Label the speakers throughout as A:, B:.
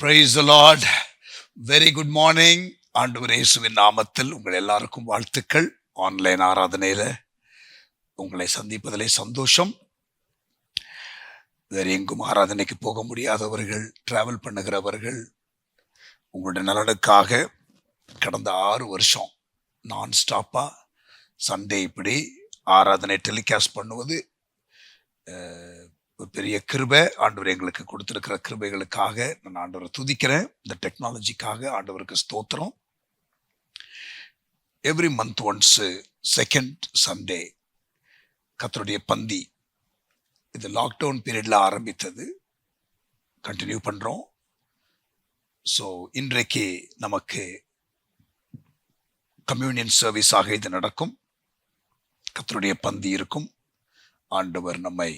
A: Praise the Lord. Very good morning. ஆண்டவர் இயேசுவின் நாமத்தில் உங்கள் எல்லாருக்கும் வாழ்த்துக்கள். ஆன்லைன் ஆராதனையில உங்களை சந்திப்பதிலே சந்தோஷம். வேறு எங்கும் ஆராதனைக்கு போக முடியாதவர்கள், டிராவல் பண்ணுகிறவர்கள், உங்களுடைய நலனுக்காக கடந்த 6 வருஷம் நான் ஸ்டாப்பா சண்டே இப்படி ஆராதனை டெலிகாஸ்ட் பண்ணுவது ஒரு பெரிய கிருபை. ஆண்டவர் எங்களுக்கு கொடுத்திருக்கிற கிருபைகளுக்காக நான் ஆண்டவரை துதிக்கிறேன். இந்த டெக்னாலஜிக்காக ஆண்டவருக்கு ஸ்தோத்திரம். Every month once second Sunday கர்த்தருடைய பந்தி, இது லாக்டவுன் பீரியட்ல ஆரம்பித்தது, கண்டினியூ பண்றோம். ஸோ இன்றைக்கு நமக்கு கம்யூனியன் சர்வீஸாக இது நடக்கும். கர்த்தருடைய பந்தி இருக்கும். ஆண்டவர் நம்மை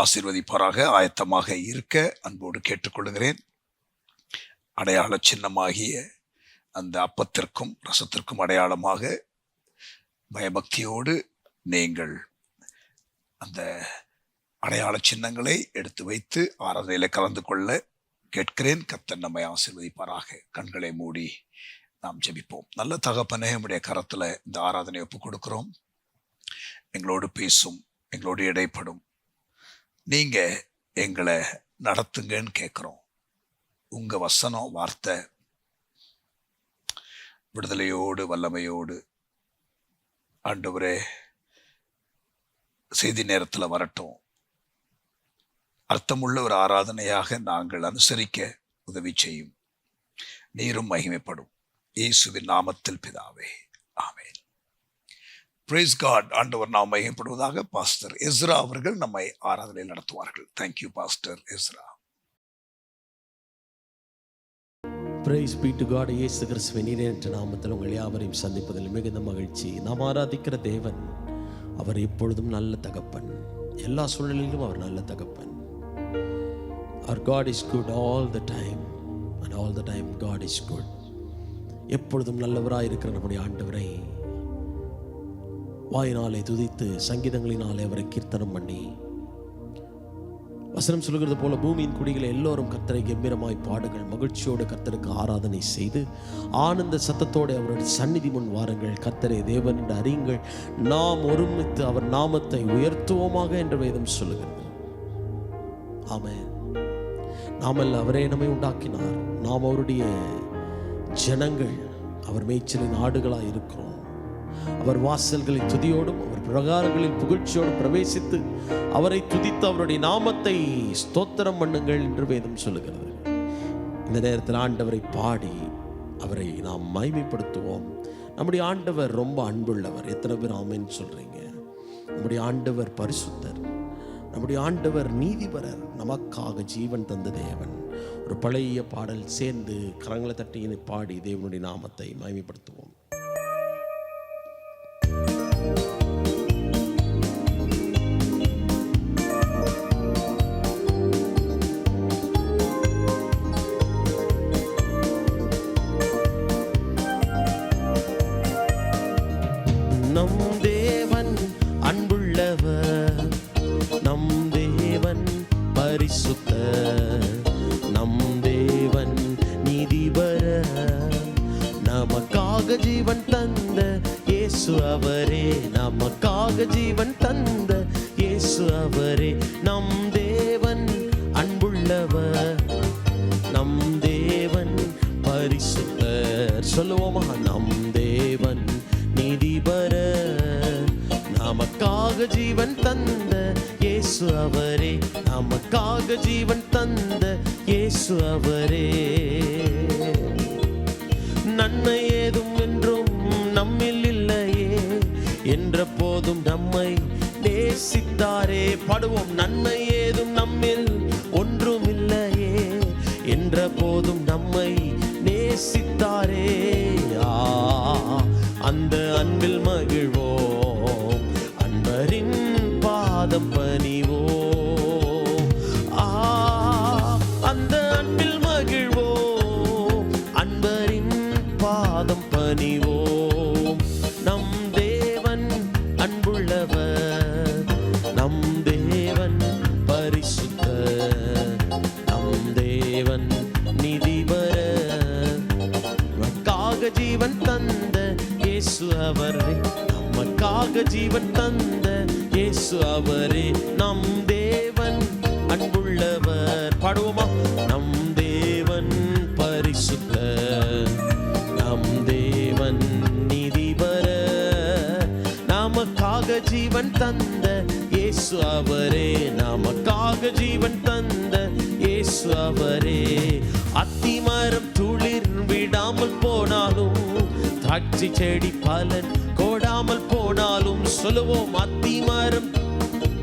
A: ஆசீர்வதிப்பாராக. ஆயத்தமாக இருக்க அன்போடு கேட்டுக்கொள்கிறேன். அடையாள சின்னமாகிய அந்த அப்பத்திற்கும் ரசத்திற்கும் அடையாளமாக பயபக்தியோடு நீங்கள் அந்த அடையாள சின்னங்களை எடுத்து வைத்து ஆராதனையில கலந்து கொள்ள கேட்கிறேன். கர்த்தர் நம்மை ஆசீர்வதிப்பாராக. கண்களை மூடி நாம் ஜெபிப்போம். நல்ல தகப்பனே, நம்முடைய கரத்துல இந்த ஆராதனை ஒப்பு கொடுக்கிறோம். எங்களோடு பேசும், எங்களோடு இடைப்படும், நீங்க எங்களை நடத்துங்கன்னு கேட்கிறோம். உங்க வசனம், வார்த்தை விடுதலையோடு வல்லமையோடு ஆண்டவரே செய்தி நேரத்தில் வரட்டும். அர்த்தமுள்ள ஒரு ஆராதனையாக நாங்கள் அனுசரிக்க உதவி செய்யும். நீரும் மகிமைப்படும். இயேசுவின் நாமத்தில் பிதாவே, ஆமென். Praise God. ஆண்டவர் நாம் மகிமைப்படுவதாக. பாஸ்டர் எஸ்ரா அவர்கள் நம்மை ஆராதனையில் நடத்துவார்கள். Thank you pastor Ezra.
B: Praise be to God. இயேசு கிறிஸ்துவின் இனிய நாமத்தில் உங்கள் யாவரையும் சந்திப்பதில் மிகுந்த மகிழ்ச்சி. நாம் ஆராதிக்கிற தேவன், அவர் எப்பொழுதும் நல்ல தகப்பன். எல்லா சூழ்நிலையிலும் அவர் நல்ல தகப்பன். Our God is good all the time and all the time God is good. எப்பொழுதும் நல்லவராய் இருக்கிற நம்முடைய ஆண்டவரை வாயினாலே துதித்து சங்கீதங்களினாலே அவரை கீர்த்தனம் பண்ணி, வசனம் சொல்கிறது போல பூமியின் குடிகளை எல்லோரும் கர்த்தரை கம்பீரமாய் பாடுங்கள், மகிழ்ச்சியோடு கர்த்தருக்கு ஆராதனை செய்து ஆனந்த சத்தத்தோடு அவருடைய சந்நிதி முன் வாருங்கள். கர்த்தரை தேவன் என்று அறியுங்கள், நாம் ஒருமித்து அவர் நாமத்தை உயர்த்துவோமாக என்று வேதம் சொல்லுகிறது. ஆமென். நாமல்ல, அவரே நம்மை உண்டாக்கினார். நாம் அவருடைய ஜனங்கள், அவர் மேய்ச்சலின் ஆடுகளாய் இருக்கிறோம். அவர் வாசல்களில் துதியோடும் அவர் பிரகாரங்களில் புகழ்ச்சியோடும் பிரவேசித்து அவரை துதித்து அவருடைய நாமத்தை ஸ்தோத்திரம் பண்ணுங்கள் என்று வேதம் சொல்லுகிறது. இந்த நேரத்தில் ஆண்டவரை பாடி அவரை நாம் மகிமைப்படுத்துவோம். நம்முடைய ஆண்டவர் ரொம்ப அன்புள்ளவர். எத்தனை பேர் ஆமென் சொல்றீங்க? நம்முடைய ஆண்டவர் பரிசுத்தர், நம்முடைய ஆண்டவர் நீதிபரர், நமக்காக ஜீவன் தந்த தேவன். ஒரு பழைய பாடல் சேர்ந்து கரங்களை தட்டி பாடி தேவனுடைய நாமத்தை மகிமைப்படுத்துவோம். நம் தேவன் அன்புள்ளவர், நம் தேவன் பரிசுத்தர், நம் தேவன் நீதிபரர், நமக்காக ஜீவன் தந்த இயேசு அவரே, நமக்காக ஜீவன் தந்த இயேசு அவரே. நம் தேவன் அன்புள்ளவர், நம் தேவன் பரிசுத்தர். சொல்லுவோமா? நம் தேவன் நீதிபரர், நமக்காக ஜீவன் தந்த இயேசு அவரே, நமக்காக ஜீவன் தந்த இயேசு அவரே. நன்மை ஏதும் என்றும் நம்மில் இல்லையே என்ற போதும் நம்மை நேசித்தாரே. பாடுவோம். நன்மை ஏதும் நம்மில் ஒன்றும் இல்லையே என்ற போதும் நம்மை நேசித்தாரே. அந்த அன்பில் மகிழ்வோம், அன்பரின் பாதம் பணிவோம். அந்த அன்பில் மகிழ்வோம், அன்பரின் பாதம் பணிவோம். நம் தேவன் அன்புள்ளவர், நம் தேவன் பரிசுத்தர், நம் தேவன் ஜீவன் தந்த இயேசு அவரே, நமக்காக ஜீவன் தந்த இயேசு அவரே, நம் தேவன் அன்புள்ளவர். பாடுவோமா? நம் தேவன் பரிசுத்தர், நம் தேவன் நீதிபர, நமக்காக ஜீவன் தந்த இயேசு அவரே, நமக்காக ஜீவன் தந்த இயேசு அவரே. அத்திமரம் துளிர் விடாமல் போனாலும், திராட்சை செடி பலன் கோடாமல் போனாலும், சொல்லுவோம் அத்திமரம்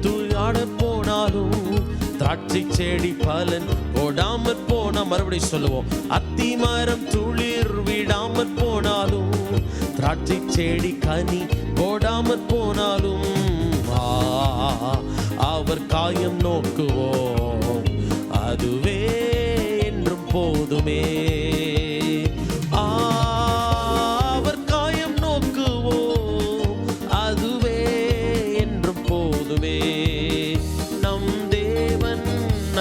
B: துளிராட போனாலும், திராட்சை செடி பலன் கோடாமல் போனா, மறுபடியும் சொல்லுவோம் அத்திமரம் துளிர் விடாமல் போனாலும், திராட்சை செடி கனி கோடாமல் போனாலும், அவர் காயம் நோக்குவோம், அதுவே என்றும் போதுமே. அவர் காயம் நோக்குவோம், அதுவே என்றும் போதுமே. நம் தேவன்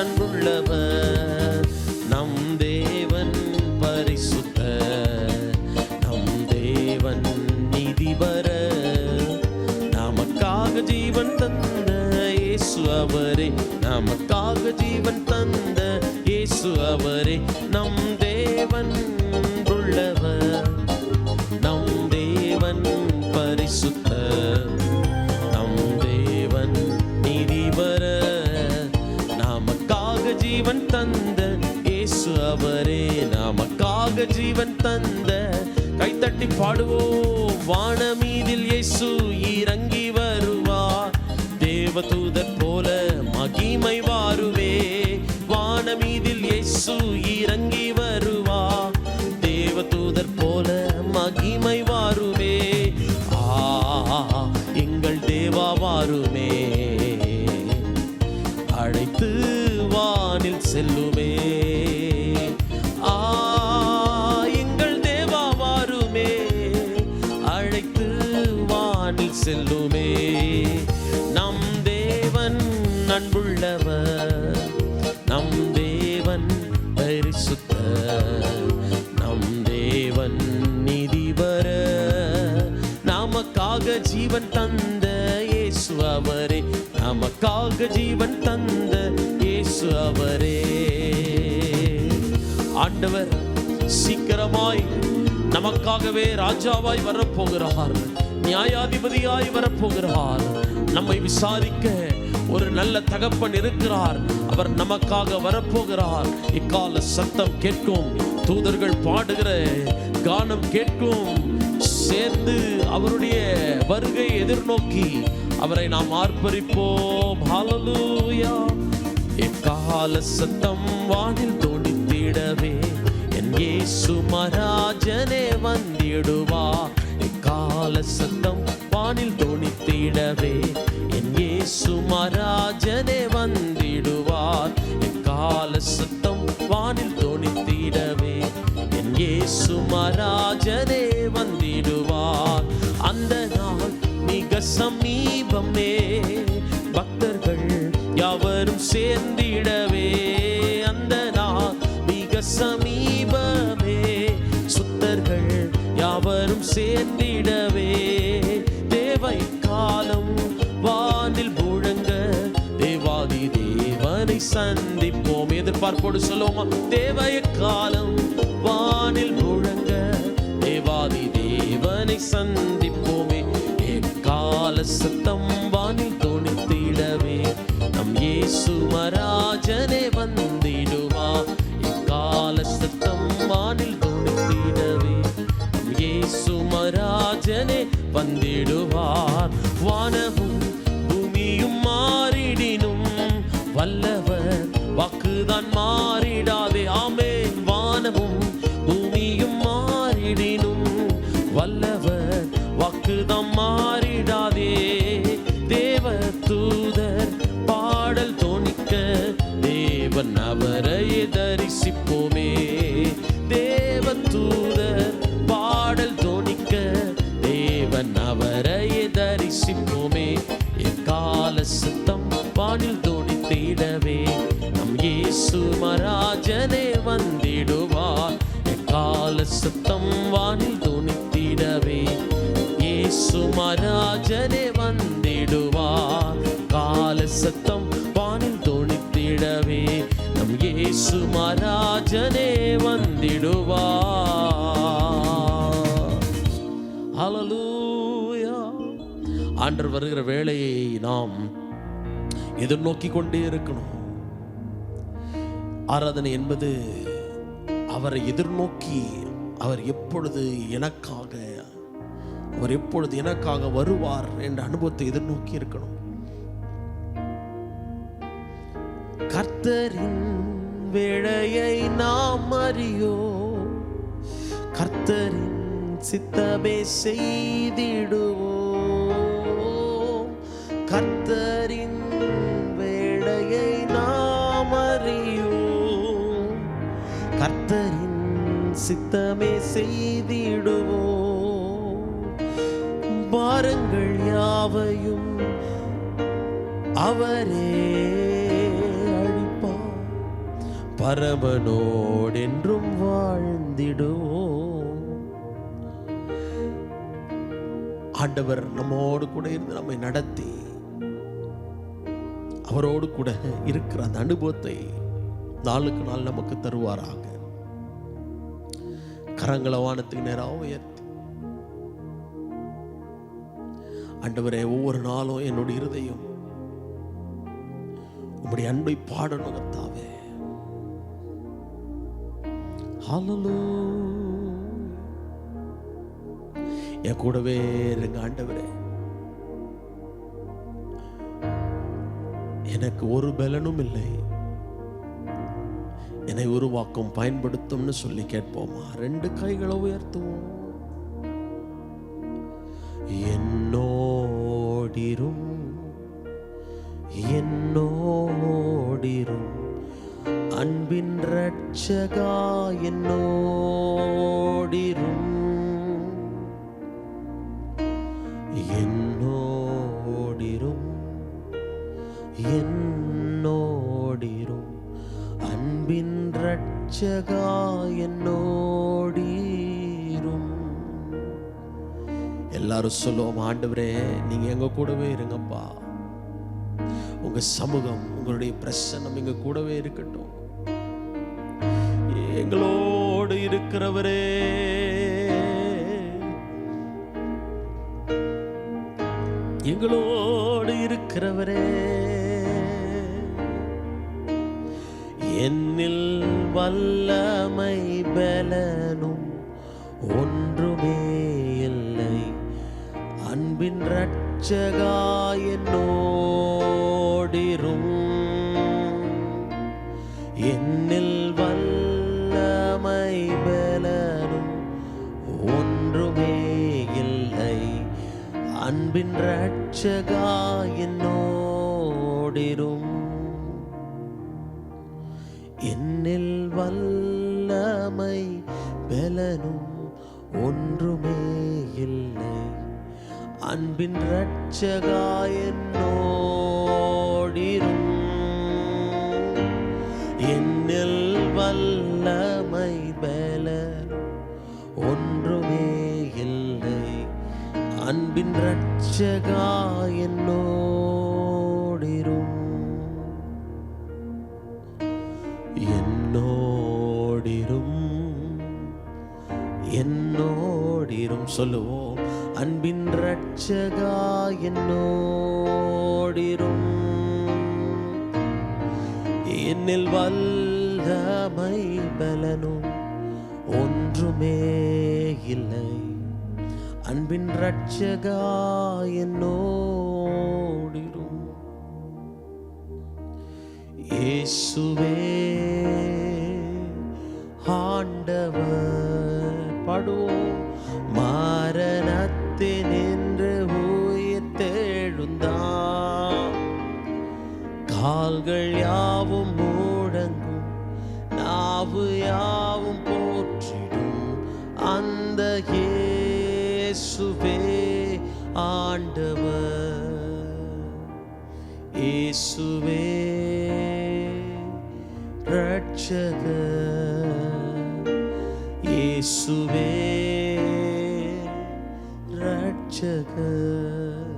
B: அன்புள்ளவர், நம் தேவன் பரிசுத்தர், நம் தேவன் நீதிபர, நமக்காக ஜீவன் தந்த இயேசு அவரே, நமக்காக ஜீவன் தந்த இயேசு அவரே, நம் தேவன் உள்ளவர், நம் தேவன் பரிசுத்தர், நம் தேவன் நீதிபர, நமக்காக ஜீவன் தந்த இயேசு அவரே, நமக்காக ஜீவன் தந்த. கைத்தட்டி பாடுவோம். வானமீதில் இயேசு இறங்கி வருவார், தேவதூதர் போல மகிமை வாருவே. வானமீதில் இயேசு இறங்கி வருவார், தேவதூதர் போல மகிமை வாருமே. எங்கள் தேவா வாருமே, அழைத்து வானில் செல்லுமே. எங்கள் தேவா வாருமே, அழைத்து வானில் செல்லுமே. நம் தேவன் அன்புள்ளவர், நம் தேவன் பரிசுத்தர், நம் தேவன் நீதிபர, நமக்காக ஜீவன் தந்த இயேசு அவரே, நமக்காக ஜீவன் தந்த இயேசு அவரே. ஆண்டவர் சீக்கிரமாய் நமக்காகவே ராஜாவாய் வரப்போகிறார், நியாயாதிபதியாய் வரப்போகிறார். நம்மை விசாரிக்க ஒரு நல்ல தகப்பன் இருக்கிறார், அவர் நமக்காக வரப்போகிறார். இக்கால சத்தம் கேட்கும், தூதர்கள் பாடுகிற கானம் கேட்கும், சேர்ந்து அவருடைய வருகை எதிர்நோக்கி அவரை நாம் ஆர்ப்பரிப்போம். ஹல்லேலூயா. இக்கால சத்தம் வானில் தொனித்திடவே, என் இயேசு மராஜனே வந்திடுவார். இக்கால சத்தம் வானில் தொனித்திடவே, என் இயேசு மராஜனே வந்திடுவார். இக்கால சத்தம் வானில் தொனித்திடவே, என் இயேசு மராஜனே வந்திடுவார். அந்த நாள் மிக சமீபமே, பக்தர்கள் யாவரும் சேர்ந்திடவே. அந்த நாள் மிக சமீபமே, சுத்தர்கள் யாவரும் சேர்ந்திடவே. தேவை காலம் வானில் முழங்க, தேவாதி தேவனை சந்திப்போம். எதிர்பார்ப்போடு சொல்லுவோமா? தேவைய காலம் வானில் முழங்க, தேவாதி தேவனை சந்திப்போமே. எக்கால சத்தம் வானில் தொனித்திடவே, நம் இயேசு மராஜனே வந்திடுவார். எக்கால சத்தம் வானில் தொனித்திடவே, நம் இயேசு மராஜனே வந்திடுவார். வானமும் பூமியும் மாறிடினும், வல்லவர் வாக்குதான் மாறிடாதே. ஆமென். வானமும் பூமியும் மாறிடினும், வல்லவர் வாக்குதான் மாறிடாதே. தேவ தூதர் பாடல் தோணிக்க, தேவன் அவரை தரிசிப்போமே. தேவ தூதர் பாடல் தோணிக்க, தேவன் அவரை தரிசிப்போமே. எக்கால சத்தம் வானில் தோனித்திடவே, நம் இயேசு மராஜனே வந்திடுவார். எக்கால சத்தம் வானில் மகாராஜனே வந்திடுவார். கால சத்தம் வானில் தொனித்திடவே நம் இயேசு மகாராஜனே வந்திடுவார். ஹல்லேலூயா. ஆண்டவர் வருகிற வேளையை நாம் எதிர்நோக்கி கொண்டே இருக்கணும். ஆராதனை என்பது அவரை எதிர்நோக்கி அவர் எப்பொழுது எனக்காக வருவார் என்ற அனுபவத்தை எதிர்நோக்கி இருக்கணும். கர்த்தரின் வேளையை நாம் அறியோ, கர்த்தரின் சித்தமே செய்திடுவோம். கர்த்தரின் வேளையை நாம் அறியோம், கர்த்தரின் சித்தமே செய்திடுவோம். பாரங்கள் யாவையும் அவரே அழிப்பார், பரமனோடென்றும் வாழ்ந்திடுவோம். ஆண்டவர் நம்மோடு கூட இருந்து நம்மை நடத்தி அவரோடு கூட இருக்கிற அந்த அனுபவத்தை நாளுக்கு நாள் நமக்கு தருவாராக. கரங்களை வானத்துக்கு நேராக உயர்த்தி, ஆண்டவரே, ஒவ்வொரு நாளும் என்னுடைய இருதயம் உம்முடைய அன்பை பாடணும் கர்த்தாவே. ஹல்லேலூயா. என் கூடவே இருங்க ஆண்டவரே. எனக்கு ஒரு பலனும் இல்லை, என்னை உருவாக்கும் பயன்படுத்தும்னு சொல்லி கேட்போமா? 2 கைகளை உயர்த்துவோம். என்னோடிரும் என்னோடிரும் அன்பின் ரட்சகா, என்னோடிரும் என்னோடிரும் என்னோடிரும் அன்பின் ரட்சகா, என்னோடிரும். எல்லாரும் சொல்லுவோம், ஆண்டவரே நீங்க எங்க கூடவே இருங்கப்பா. உங்க சமூகம், உங்களுடைய பிரசன்னம் எங்க கூடவே இருக்கட்டும். எங்களோடு இருக்கிறவரே, எங்களோடு இருக்கிறவரே, என்னில் வல்லமை பலனும் ஒன்றுமே இல்லை, அன்பின் ரட்சகா என்னோடிரும். என்னில் வல்லமை பலனும் ஒன்றுமே இல்லை, அன்பின் ரட்சகா என்னோடிரும். என்னில் வல்லமை பலனும் ஒன்றுமே இல்லை, அன்பின் ரட்சகா என்னோடிரும். என்னில் வல்லமை பலனும் ஒன்றுமே இல்லை, அன்பின் ரட்சகா என்னோடிரும். என்னோடிரும் என்னோடிரும் சொல்லுவோம். அன்பின் ரட்சகா என்னோடிரும். என்னில் வல்லமை பலனும் ஒன்றுமே இல்லை, அன்பின் ரட்சகா என்னோடிரும். இயேசுவே ஆண்டவர், பாடுவோம். மரணத்தினின்று உயிர் தெழுந்தார், கால்கள் யாவும் முடங்கும், நாவு யாவும் போற்றிடும் அந்த இயேசுவே ஆண்டவர். இயேசுவே ரட்சகர், இயேசுவே ரட்சகர். இரட்சகர்.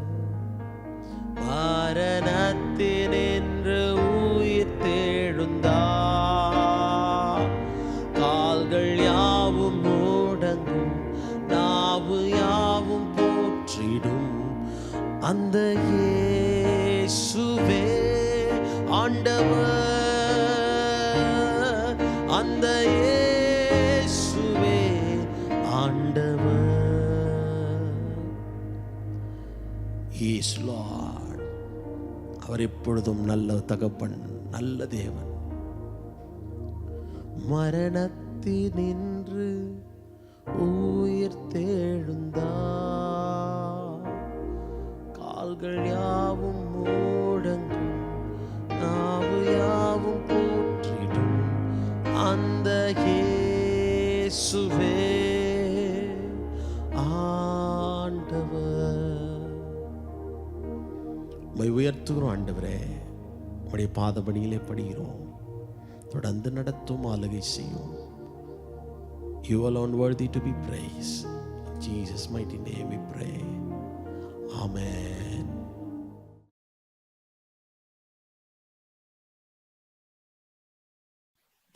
B: மரணத்தினின்று உயிர் தெழுந்தார். கால்கள் யாவும் முடங்கும், நாவு யாவும் போற்றிடும். அந்த இயேசுவே ஆண்டவர், அந்த இயேசுவே ஆண்டவர். Yes, Lord. அவர் எப்பொழுதும் நல்ல தகப்பன், நல்ல தேவன். மரணத்தினின்று உயிர் தெழுந்தார். கால்கள் யாவும் முடங்கும், நாவு யாவும் போற்றிடும். அந்த இயேசுவே ஆண்டவர். உம்மை உயர்த்துகிறோம் ஆண்டவரே. உம்முடைய பாதபடியிலே படுகிறோம். தொடர்ந்து நடத்தும், ஆளுகை செய்யும். You alone worthy to be praised. In Jesus' mighty name we pray. Amen.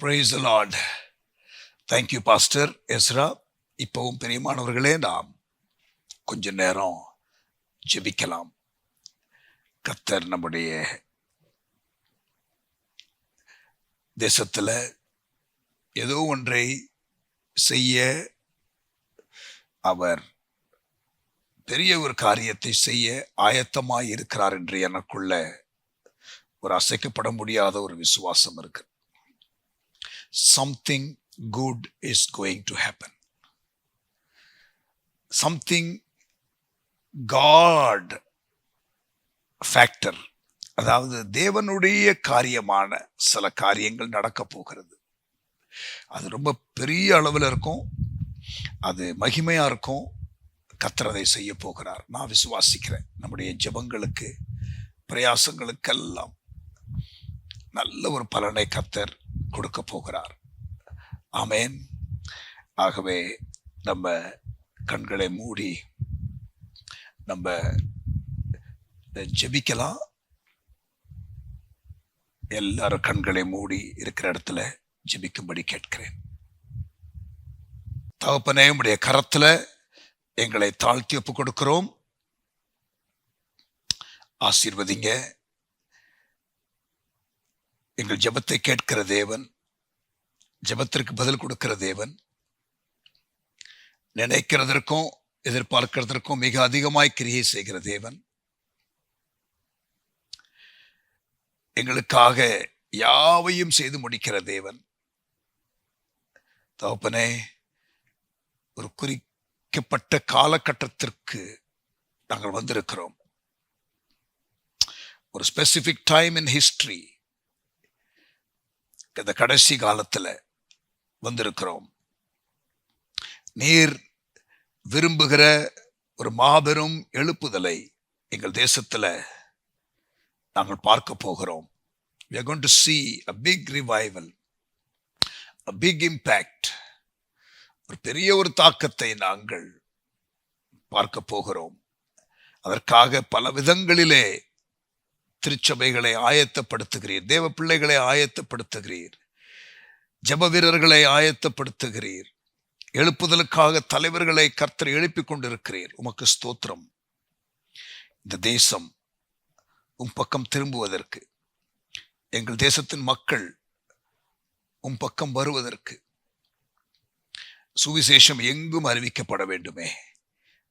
A: Praise the Lord. Thank you, Pastor Ezra. இப்பவும் பிரியமானவர்களே, நாம் கொஞ்ச நேரம் ஜெபிக்கலாம். கர்த்தர் நம்முடைய தேசத்தில் ஏதோ ஒன்றை செய்ய, அவர் பெரிய ஒரு காரியத்தை செய்ய ஆயத்தமாய் இருக்கிறார் என்று எனக்குள்ள ஒரு அசைக்கப்பட முடியாத ஒரு விசுவாசம் இருக்கு. Something good is going to happen. Something God factor, அதாவது தேவனுடைய காரியமான சில காரியங்கள் நடக்க போகிறது. அது ரொம்ப பெரிய அளவில் இருக்கும், அது மகிமையா இருக்கும். கர்த்தர் அதை செய்ய போகிறார். நான் விசுவாசிக்கிறேன். நம்முடைய ஜெபங்களுக்கு, பிரயாசங்களுக்கெல்லாம் நல்ல ஒரு பலனை கர்த்தர் கொடுக்க போகிறார். ஆமென். ஆகவே நம்ம கண்களை மூடி நம்ம ஜெபிக்கலாம். எல்லாரும் கண்களை மூடி இருக்கிற இடத்துல ஜெபிக்கும்படி கேட்கிறேன். தகப்பனே, உம்முடைய கரத்துல எங்களை தாழ்த்தி ஒப்பு கொடுக்கிறோம். ஆசீர்வதிங்க. எங்கள் ஜெபத்தை கேட்கிற தேவன், ஜெபத்திற்கு பதில் கொடுக்கிற தேவன், நினைக்கிறதற்கும் எதிர்பார்க்கிறதற்கும் மிக அதிகமாய் கிரியை செய்கிற தேவன், எங்களுக்காக யாவையும் செய்து முடிக்கிற தேவன். தகப்பனே, ஒரு குறிக்கப்பட்ட காலகட்டத்திற்கு நாங்கள் வந்திருக்கிறோம். ஒரு ஸ்பெசிபிக் டைம் இன் ஹிஸ்டரி, இந்த கடைசி காலத்துல வந்திருக்கிறோம். நீர் விரும்புகிற ஒரு மாபெரும் எழுப்புதலை எங்கள் தேசத்துல நாங்கள் பார்க்க போகிறோம். We are going to see a big revival, a big impact. ஒரு பெரிய ஒரு தாக்கத்தை நாங்கள் பார்க்க போகிறோம். அதற்காக பல விதங்களிலே திருச்சபைகளை ஆயத்தப்படுத்துகிறீர், தேவ பிள்ளைகளை ஆயத்தப்படுத்துகிறீர், ஜெப வீரர்களை ஆயத்தப்படுத்துகிறீர், எழுப்புதலுக்காக தலைவர்களை கர்த்தர் எழுப்பிக் கொண்டிருக்கிறீர். உமக்கு ஸ்தோத்திரம். இந்த தேசம் உம் பக்கம் திரும்புவதற்கு, எங்கள் தேசத்தின் மக்கள் உம் பக்கம் வருவதற்கு, சுவிசேஷம் எங்கும் அறிவிக்கப்பட வேண்டுமே,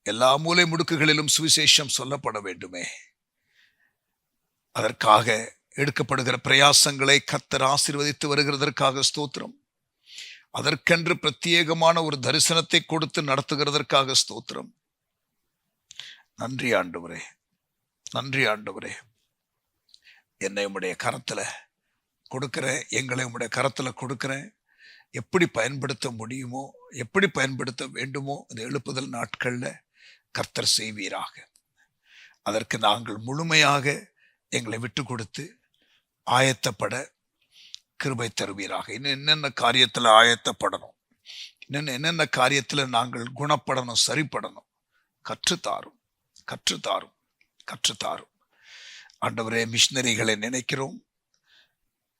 A: எல்லா மூலை முடுக்குகளிலும் சுவிசேஷம் சொல்லப்பட வேண்டுமே. அதற்காக எடுக்கப்படுகிற பிரயாசங்களை கர்த்தர் ஆசீர்வதித்து வருகிறதற்காக ஸ்தோத்திரம். அதற்கென்று பிரத்யேகமான ஒரு தரிசனத்தை கொடுத்து நடத்துகிறதற்காக ஸ்தோத்திரம். நன்றி ஆண்டவரே, நன்றி ஆண்டவரே. என்னை உம்முடைய கரத்துல கொடுக்கிறேன், எங்களை உம்முடைய கரத்துல கொடுக்கிறேன். எப்படி பயன்படுத்த முடியுமோ, எப்படி பயன்படுத்த வேண்டுமோ இந்த எழுப்புதல் நாட்கள்ல கர்த்தர் செய்வீராக. அதற்கு நாங்கள் முழுமையாக எங்களை விட்டு கொடுத்து ஆயத்தப்பட கிருபை தருவீராக. இன்னும் என்னென்ன காரியத்துல ஆயத்தப்படணும், இன்னும் என்னென்ன காரியத்துல நாங்கள் குணப்படணும், சரிப்படணும், கற்றுத்தாரும். கற்றுத்தாரும், கற்றுத்தாரும். ஆண்டவரே, மிஷனரிகளை நினைக்கிறோம்.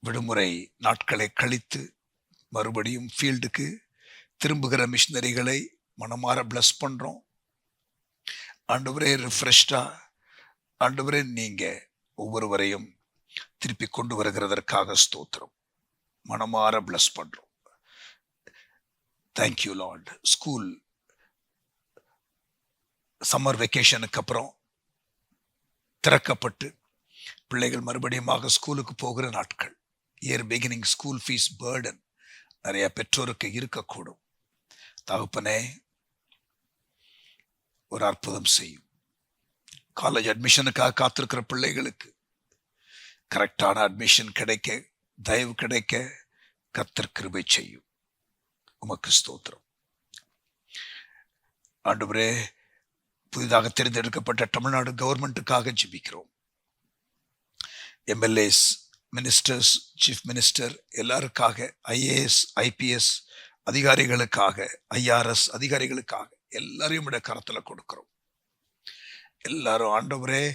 A: விடுமுறை நாட்களை கழித்து மறுபடியும் ஃபீல்டுக்கு திரும்புகிற மிஷனரிகளை மனமாற பிளஸ் பண்றோம். ஆண்டவரே, ரிஃப்ரெஷ்டா ஆண்டவரே, நீங்க ஒவ்வொருவரையும் திருப்பி கொண்டு வருகிறதற்காக ஸ்தோத்திரம். மனமாற பிளஸ் பண்றோம். Thank you Lord. ஸ்கூல் சம்மர் வெக்கேஷனுக்கு அப்புறம் திறக்கப்பட்டு பிள்ளைகள் மறுபடியும் ஸ்கூலுக்கு போகிற நாட்கள். Year beginning school fees burden நிறைய பெற்றோருக்கு இருக்கக்கூடும். தகப்பனே, ஒரு அற்புதம் செய்யும். காலேஜ் அட்மிஷனுக்காக காத்திருக்கிற பிள்ளைகளுக்கு கரெக்டான அட்மிஷன் கிடைக்க, தயவு கிடைக்க கர்த்தர் கிருபை செய்யும். உமக்கு ஸ்தோத்திரம். ஆண்டவரே, புதிதாக தேர்ந்தெடுக்கப்பட்ட தமிழ்நாடு கவர்மெண்ட்டுக்காக ஜெபிக்கிறோம். எம்எல்ஏஸ், மினிஸ்டர்ஸ், சீஃப் மினிஸ்டர் எல்லாருக்காக, ஐஏஎஸ், ஐபிஎஸ் அதிகாரிகளுக்காக, ஐஆர்எஸ் அதிகாரிகளுக்காக எல்லாரையும் விட கரத்துல கொடுக்கிறோம். எல்லாரும் ஆண்டவரே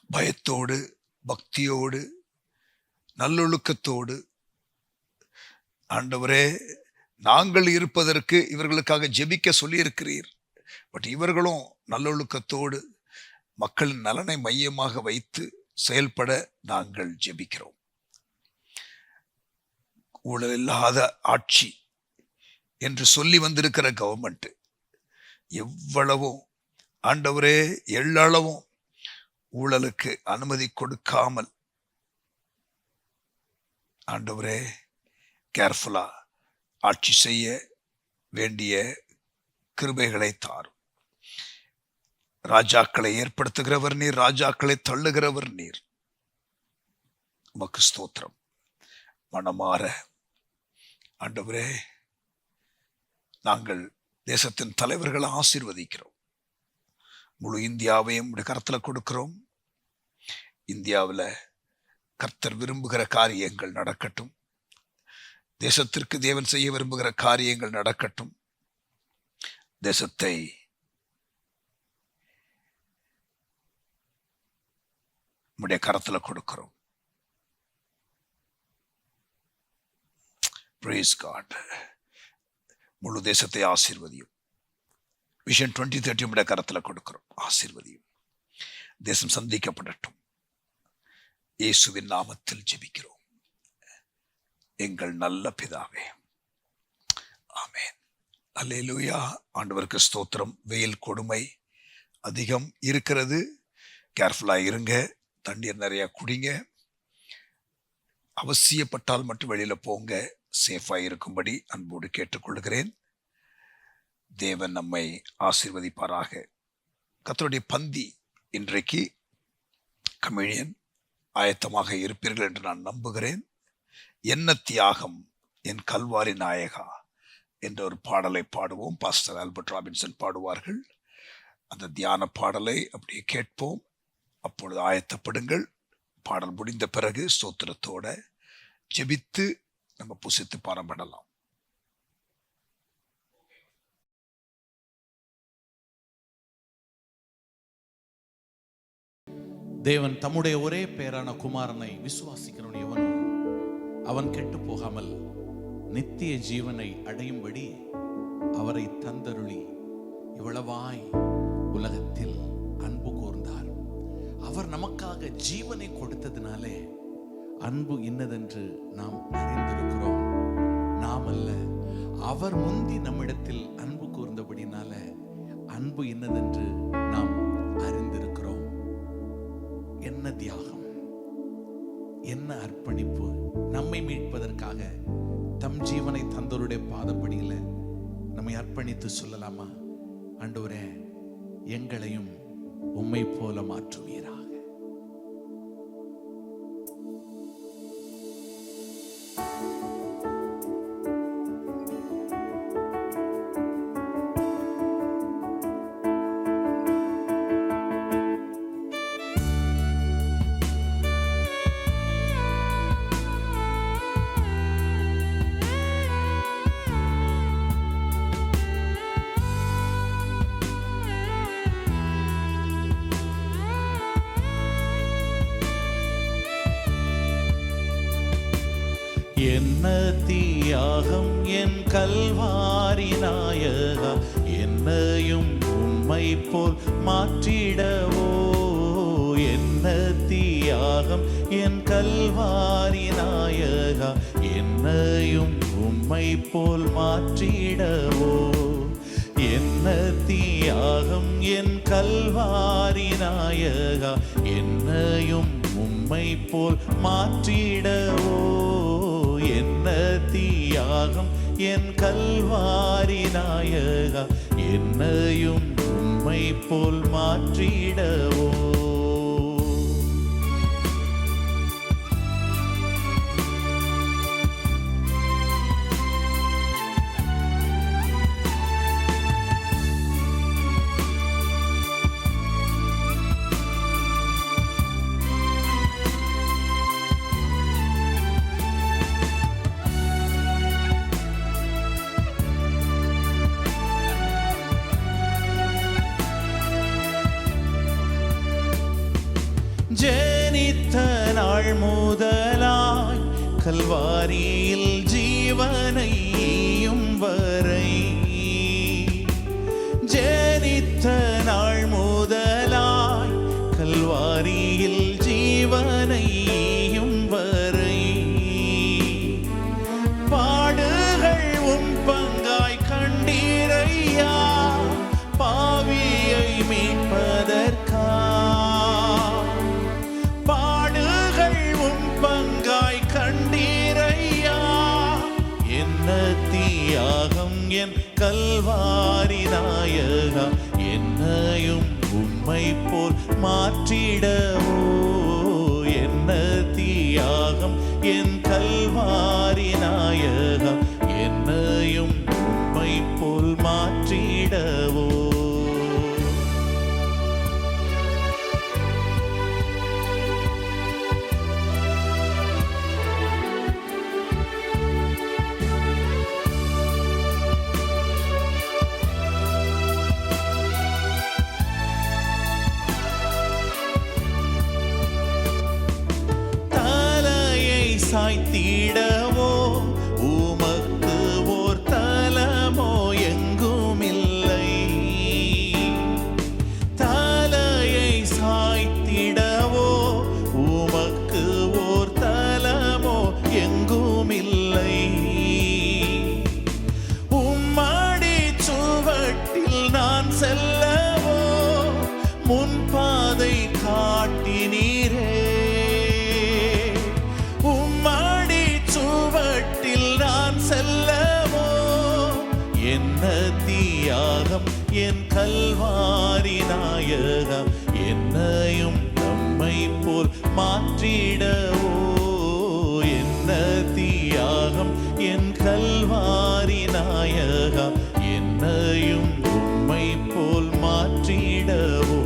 A: பயத்தோடு, பக்தியோடு, நல்லொழுக்கத்தோடு, ஆண்டவரே நாங்கள் இருப்பதற்கு இவர்களுக்காக ஜெபிக்க சொல்லியிருக்கிறீர். பட் இவர்களும் நல்லொழுக்கத்தோடு மக்களின் நலனை மையமாக வைத்து செயல்பட நாங்கள் ஜெபிக்கிறோம். ஊழல் இல்லாத ஆட்சி என்று சொல்லி வந்திருக்கிற கவர்மெண்ட் எவ்வளவும் ஆண்டவரே எள்ளளவும் ஊழலுக்கு அனுமதி கொடுக்காமல் ஆண்டவரே கேர்ஃபுல்லா ஆட்சி செய்ய வேண்டிய கிருபைகளை தாரும். ராஜாக்களை ஏற்படுத்துகிறவர் நீர், ராஜாக்களை தள்ளுகிறவர் நீர். உமக்கு ஸ்தோத்திரம். மனமாற ஆண்டவரே, நாங்கள் தேசத்தின் தலைவர்களை ஆசீர்வதிக்கிறோம். முழு இந்தியாவையும் கரத்துல கொடுக்கிறோம். இந்தியாவில் கர்த்தர் விரும்புகிற காரியங்கள் நடக்கட்டும். தேசத்திற்கு தேவன் செய்ய விரும்புகிற காரியங்கள் நடக்கட்டும். தேசத்தை உம்முடைய கரத்துல கொடுக்கிறோம். Praise God. முழு தேசத்தை ஆசீர்வதியும். விஷன் 2030 உம்முடைய கரத்துல கொடுக்கிறோம். ஆசீர்வதியும். தேசம் சந்திக்கப்படட்டும். இயேசுவின் நாமத்தில் ஜெபிக்கிறோம் எங்கள் நல்ல பிதாவே. ஆமென். அல்லேலூயா. ஆண்டவருக்கு ஸ்தோத்திரம். வெயில் கொடுமை அதிகம் இருக்கிறது. கேர்ஃபுல்லா இருங்க. தண்ணீர் நிறைய குடிங்க. அவசியப்பட்டால் மட்டும் வெளியில போங்க. சேஃபா இருக்கும்படி அன்போடு கேட்டுக்கொள்கிறேன். தேவன் நம்மை ஆசீர்வதிப்பாராக. கர்த்தருடைய பந்தி இன்றைக்கு கமிழியன் ஆயத்தமாக இருப்பீர்கள் என்று நான் நம்புகிறேன். என்ன தியாகம் என் கல்வாரி நாயகா என்ற ஒரு பாடலை பாடுவோம். பாஸ்டர் ஆல்பர்ட் ராபின்சன் பாடுவார்கள். அந்த தியான பாடலை அப்படியே கேட்போம். அப்பொழுது ஆயத்தப்படுங்கள். பாடல் முடிந்த பிறகு ஸ்தோத்திரத்தோட ஜெபித்து நம்ம புசித்து பாரம் பண்ணலாம்.
C: தேவன் தம்முடைய ஒரே பேரான குமாரனை விசுவாசிக்கிறவன் எவனும் அவன் கெட்டு போகாமல் நித்திய ஜீவனை அடையும்படி அவரை தந்தருளி இவ்வளவாய் உலகத்தில் அன்பு கூர்ந்தார். அவர் நமக்காக ஜீவனை கொடுத்ததினாலே அன்பு இன்னதென்று நாம் அறிந்திருக்கிறோம். நாம் அல்ல, அவர் முந்தி நம்மிடத்தில் அன்பு கூர்ந்தபடினால அன்பு இன்னதென்று நாம் அறிந்திருக்கிறோம். என்ன தியாகம், என்ன அர்ப்பணிப்பு! நம்மை மீட்பதற்காக தம் ஜீவனை தந்தோருடைய பாதப்படியில நம்மை அர்ப்பணித்து சொல்லலாமா? ஆண்டவரே, எங்களையும் உம்மை போல மாற்றுவீராக. என்ன தியாகம் என் கல்வாரி நாயகா, என்னையும் உம்மை போல் மாற்றிடவோ. என்ன தியாகம் என் கல்வாரி நாயகா, என்னையும் உம்மை போல் மாற்றிடவோ. என்ன தியாகம் என் கல்வாரி நாயகா, என்னையும் உம்மை போல் மாற்றிடவோ. என்ன தியாகம் என் கல்வாரி நாயகா, என்னையும் உம்மை போல் மாற்றிடவோ. ஜெனித்த நாள் முதலாய் கல்வாரியில் ஜீவனையும் வரை, ஜெனித்த நாள் முதலாய் கல்வாரியில் ஜீவனையும் வரை, பாடுகள் உம் பங்காய் கண்டீரையா, பாவியை மீட்பதற்கா. தியாகம் என் கல்வாரி நாயகா, என்னையும் உம்மை போல் மாற்றிடவோ. என்ன தியாகம் என் கல்வாரி நாயகா, என்னையும் உம்மை போல் மாற்றிடவோ. சாய்த்திடவோ உமக்கு ஓர் தலமோ எங்குமில்லை. தலையை சாய்த்திடவோ உமக்கு ஓர் தலமோ எங்குமில்லை. உம்மடி சுவட்டில் நான் செல்லவோ முன்பாதை காட்டினீரே. என்ன தியாகம் என் கல்வாரி நாயகா, என்னையும் நம்மை போல் மாற்றிடவோ. என்ன தியாகம் என் கல்வாரி நாயகா, என்னையும் உம்மை போல் மாற்றிடவோ.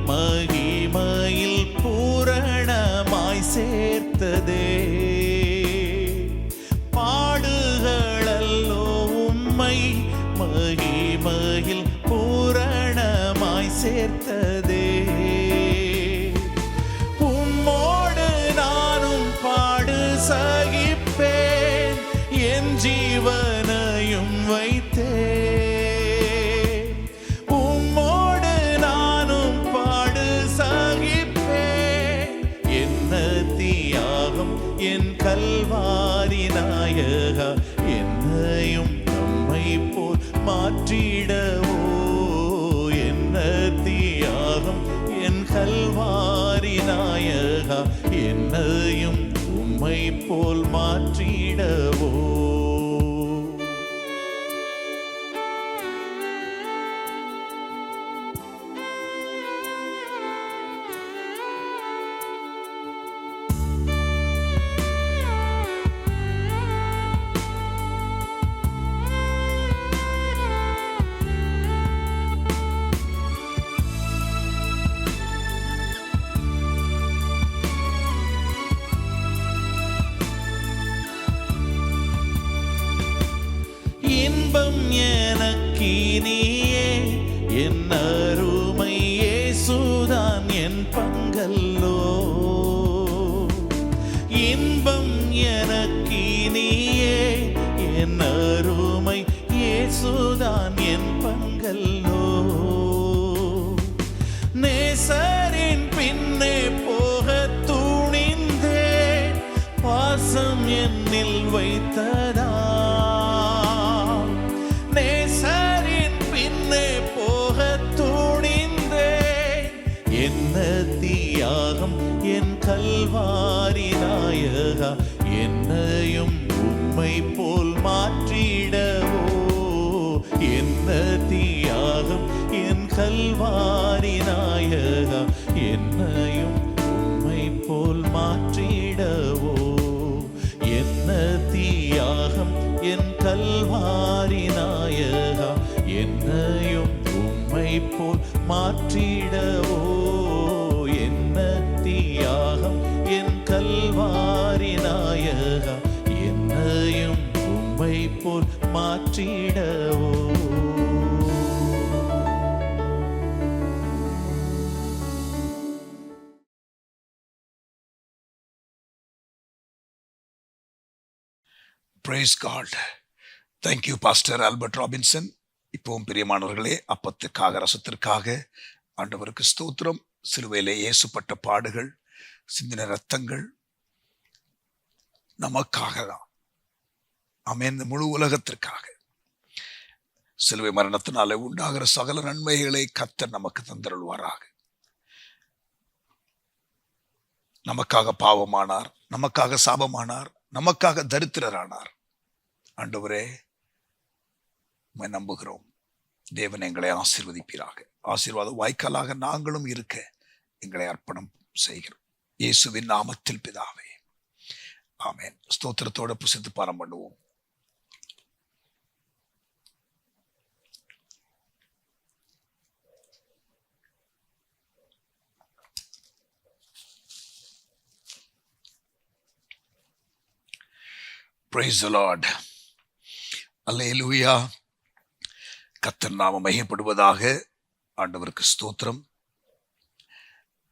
C: மகிமையில் பூரணமாய் சேர்த்ததே, பாடுகளல்லோ உம்மை மகிமையில் பூரணமாய் சேர்த்ததே. உம்மோடு நானும் பாடு சகிப்பேன், என் ஜீவனையும் வைத்தேன். என் கல்வாரி நாயகா, என்னையும் நம்மை போல் மாற்றிடவோ. என்ன தியாகம் என் கல்வாரி நாயகா, என்னையும் உம்மை போல் மாற்றிடவோ. எனக்கினியே என் அருமை இயேசுதான் என் பங்கல்லோ. இன்பம் எனக்கினியே என் அருமை இயேசுதான் என் பங்கல்லோ. நேசரின் பின்னே போக துணிந்தேன், பாசம் என்னில் வைத்ததா. நேசரின் பின்னே போக துணிந்தேன், என்ன தியாகம் என் கல்வாரி நாயகா, என்னையும் உம்மை போல் மாற்றிடவோ. என்ன தியாகம் என் கல்வாரி நாயகா, என்னையும் உம்மை போல் மாற்றிடவோ. என்ன தியாகம் என் கல்வாரி நாயகா, என்னையும் உம்மை போல் மாற்றிடவோ. என்ன தியாகம் என் கல்வாரி நாயகா, என்னையும் உம்மை போல் மாற்றிடவோ.
A: Praise God. Thank you, Pastor Albert Robinson. இப்பவும் பிரியமானவர்களே, அப்பத்துக்காக ரசத்திற்காக ஆண்டவருக்கு ஸ்தோத்திரம். சிலுவையிலே இயேசுப்பட்ட பாடுகள், சிந்தின ரத்தங்கள் நமக்காக தான். ஆமென். இந்த முழு உலகத்திற்காக சிலுவை மரணத்தினாலே உண்டாகிற சகல நன்மைகளை கர்த்தர் நமக்கு தந்தருள்வாராக. நமக்காக பாவமானார், நமக்காக சாபமானார், நமக்காக தரித்திரரானார். ஆண்டவரே, உம்மை நம்புகிறோம். தேவன் எங்களை ஆசீர்வதிப்பீராக. ஆசீர்வாத வாய்க்காலாக நாங்களும் இருக்க எங்களை அர்ப்பணம் செய்கிறோம். இயேசுவின் நாமத்தில் பிதாவே, ஆமென். ஸ்தோத்திரத்தோட புசித்து பாரம் பண்ணுவோம். Praise the Lord. அல்லேலூயா. கர்த்தர் நாமம் மகிமைப்படுவதாக. ஆண்டவருக்கு ஸ்தோத்திரம்.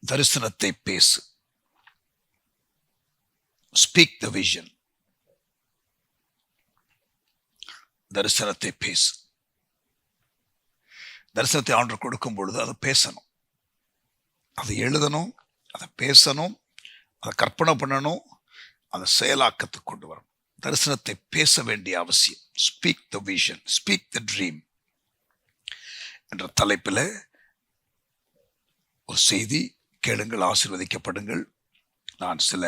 A: தரிசனத்தை பேசு. Speak the vision. தரிசனத்தை பேசு. தரிசனத்தை ஆண்டவர் கொடுக்கும் பொழுது அதை பேசணும், அதை எழுதணும், அதை பேசணும், அதை கற்பனை பண்ணணும், அதை செயலாக்கத்துக்கு கொண்டு வரணும். தரிசனத்தை பேச வேண்டிய அவசியம். Speak the vision, speak the dream என்ற தலைப்பில் ஒரு செய்தி கேளுங்கள், ஆசீர்வதிக்கப்படுங்கள். நான் சில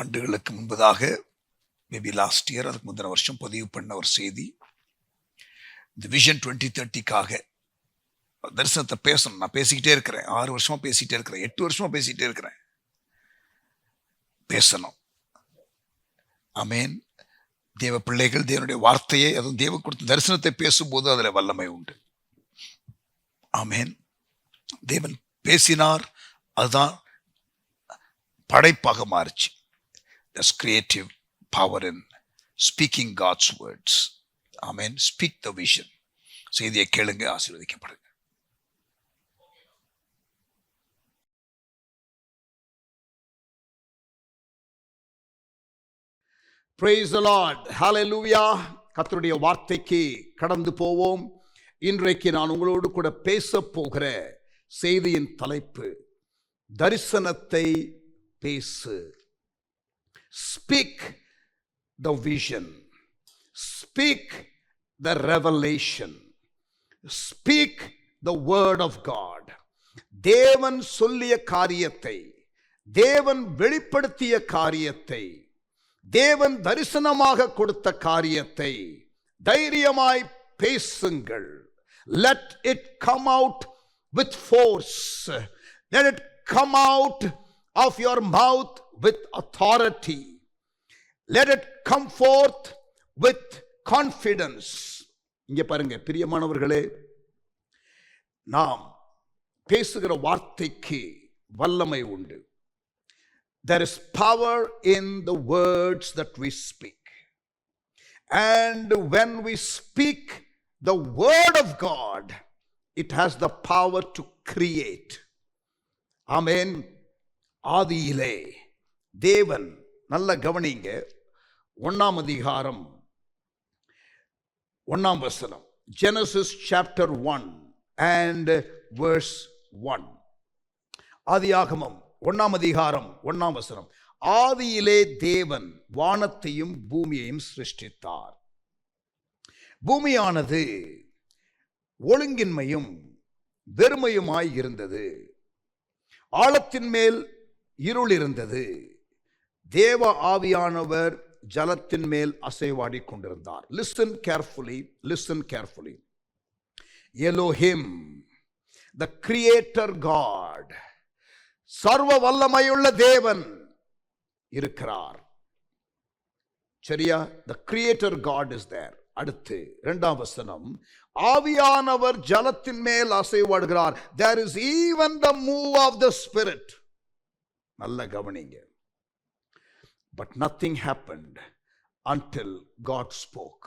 A: ஆண்டுகளுக்கு முன்பதாக, மேபி லாஸ்ட் இயர், அதுக்கு முந்தின வருஷம் பதிவு பண்ண ஒரு செய்தி. இந்த விஷன் 2030க்காக தரிசனத்தை பேசணும். நான் பேசிக்கிட்டே இருக்கிறேன், 6 வருஷமா பேசிக்கிட்டே இருக்கிறேன், 8 வருஷமா பேசிக்கிட்டே இருக்கிறேன். பேசணும். ஆமென். தேவ பிள்ளைகள் தேவனுடைய வார்த்தையை, அதுவும் தேவ கொடுத்த தரிசனத்தை பேசும்போது அதில் வல்லமை உண்டு. ஆமென். தேவன் பேசினார், அதுதான் படைப்பாக மாறிச்சு. There's creative power in speaking God's words. Amen. Speak the vision. செய்தியை கேளுங்க, ஆசீர்வதிக்கப்படுங்க.
D: Praise the Lord. Hallelujah. கர்த்தருடைய வார்த்தைக்கு கடந்து போவோம். இன்றைக்கு நான் உங்களோடு கூட பேச போகிற செய்தியின் தலைப்பு, தரிசனத்தை பேசு. Speak the vision. Speak the revelation. Speak the word of God. தேவன் சொல்லிய காரியத்தை, தேவன் வெளிப்படுத்திய காரியத்தை, தேவன் தரிசனமாக கொடுத்த காரியத்தை தைரியமாய் பேசுங்கள். Let it come out with force. Let it come out of your mouth with authority. Let it come forth with confidence. இங்க பாருங்க பிரியமானவர்களே, நாம் பேசுகிற வார்த்தைக்கு வல்லமை உண்டு. There is power in the words that we speak. And when we speak the word of God, it has the power to create. Amen. ஆதியிலே தேவன், நல்ல கவனிங்க, 1 அதிகாரம் 1 வசனம், Genesis chapter 1 and verse 1. ஆதியாகமம் 1 அதிகாரம் 1 வசனம். ஆதியிலே தேவன் வானத்தையும் பூமியையும் சிருஷ்டித்தார். பூமியானது ஒழுங்கின்மையும் வெறுமையுமாய் இருந்தது. ஆழத்தின் மேல் இருள் இருந்தது. தேவ ஆவியானவர் ஜலத்தின் மேல் அசைவாடி கொண்டிருந்தார். Listen carefully, listen carefully. Elohim, the creator God, சர்வ வல்லமையுள்ள தேவன் இருக்கிறார். சரியா? The creator God is there. அடுத்து 2 வசனம், ஆவியானவர் ஜலத்தின் மேல் அசைவாடுகிறார். There is even the move of the spirit. நல்ல கவனிங்க. But nothing happened until God spoke.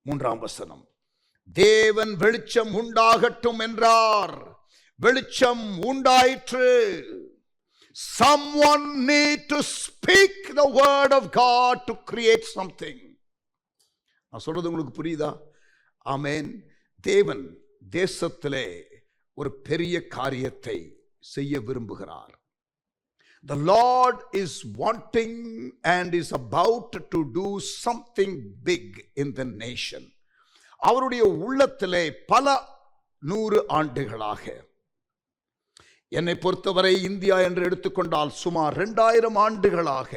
D: 3 வசனம், தேவன் வெளிச்சம் உண்டாகட்டும் என்றார். வெளிச்சம் உண்டாயிற்று. Someone need to speak the word of God to create something. நான் சொல்றது உங்களுக்கு புரியுதா? ஆமென். தேவன் தேசத்திலே ஒரு பெரிய காரியத்தை செய்ய விரும்புகிறார். The Lord is wanting and is about to do something big in the nation. அவருடைய உள்ளத்திலே பல 100 ஆண்டுகளாக, என்னை பொறுத்தவரை இந்தியா என்று எடுத்துக்கொண்டால் சுமார் 2000 ஆண்டுகளாக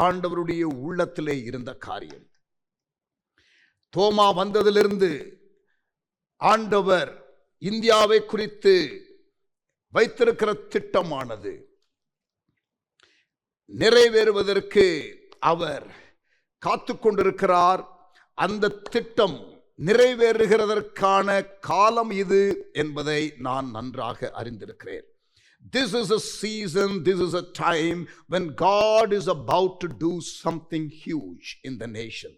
D: ஆண்டவருடைய உள்ளத்திலே இருந்த காரியம். தோமா வந்ததிலிருந்து ஆண்டவர் இந்தியாவை குறித்து வைத்திருக்கிற திட்டமானது நிறைவேறுவதற்கு அவர் காத்து கொண்டிருக்கிறார். அந்த திட்டம் நிறைவேறுகிறதற்கான காலம் இது என்பதை நான் நன்றாக அறிந்திருக்கிறேன். This is a season, this is a time when God is about to do something huge in the nation.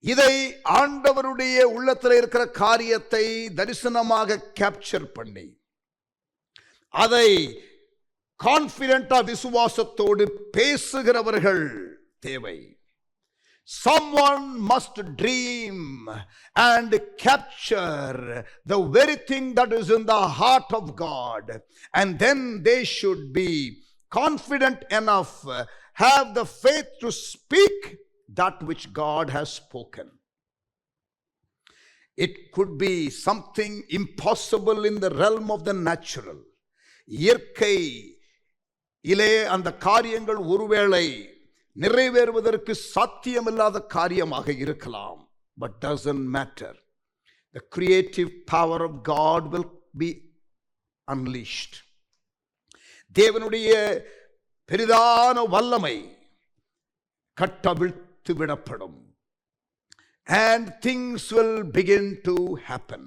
D: இதை ஆண்டவருடைய உள்ளத்தில் இருக்கிற காரியத்தை தரிசனமாக கேப்சர் பண்ணி அதை கான்ஃபிடென்ட்டா விசுவாசத்தோடு பேசுகிறவர்கள் தேவை. Someone must dream and capture the very thing that is in the heart of God, and then they should be confident enough, have the faith to speak that which God has spoken. It could be something impossible in the realm of the natural. இயற்கை இலே அந்த காரியங்கள் ஒருவேளை நிறைவேறுவதற்கு சாத்தியமில்லாத காரியமாக இருக்கலாம். But doesn't matter. The creative power of God will be unleashed. தேவனுடைய பெரிதான வல்லமை கட்டவிழ்த்து விடப்படும். And things will begin to happen.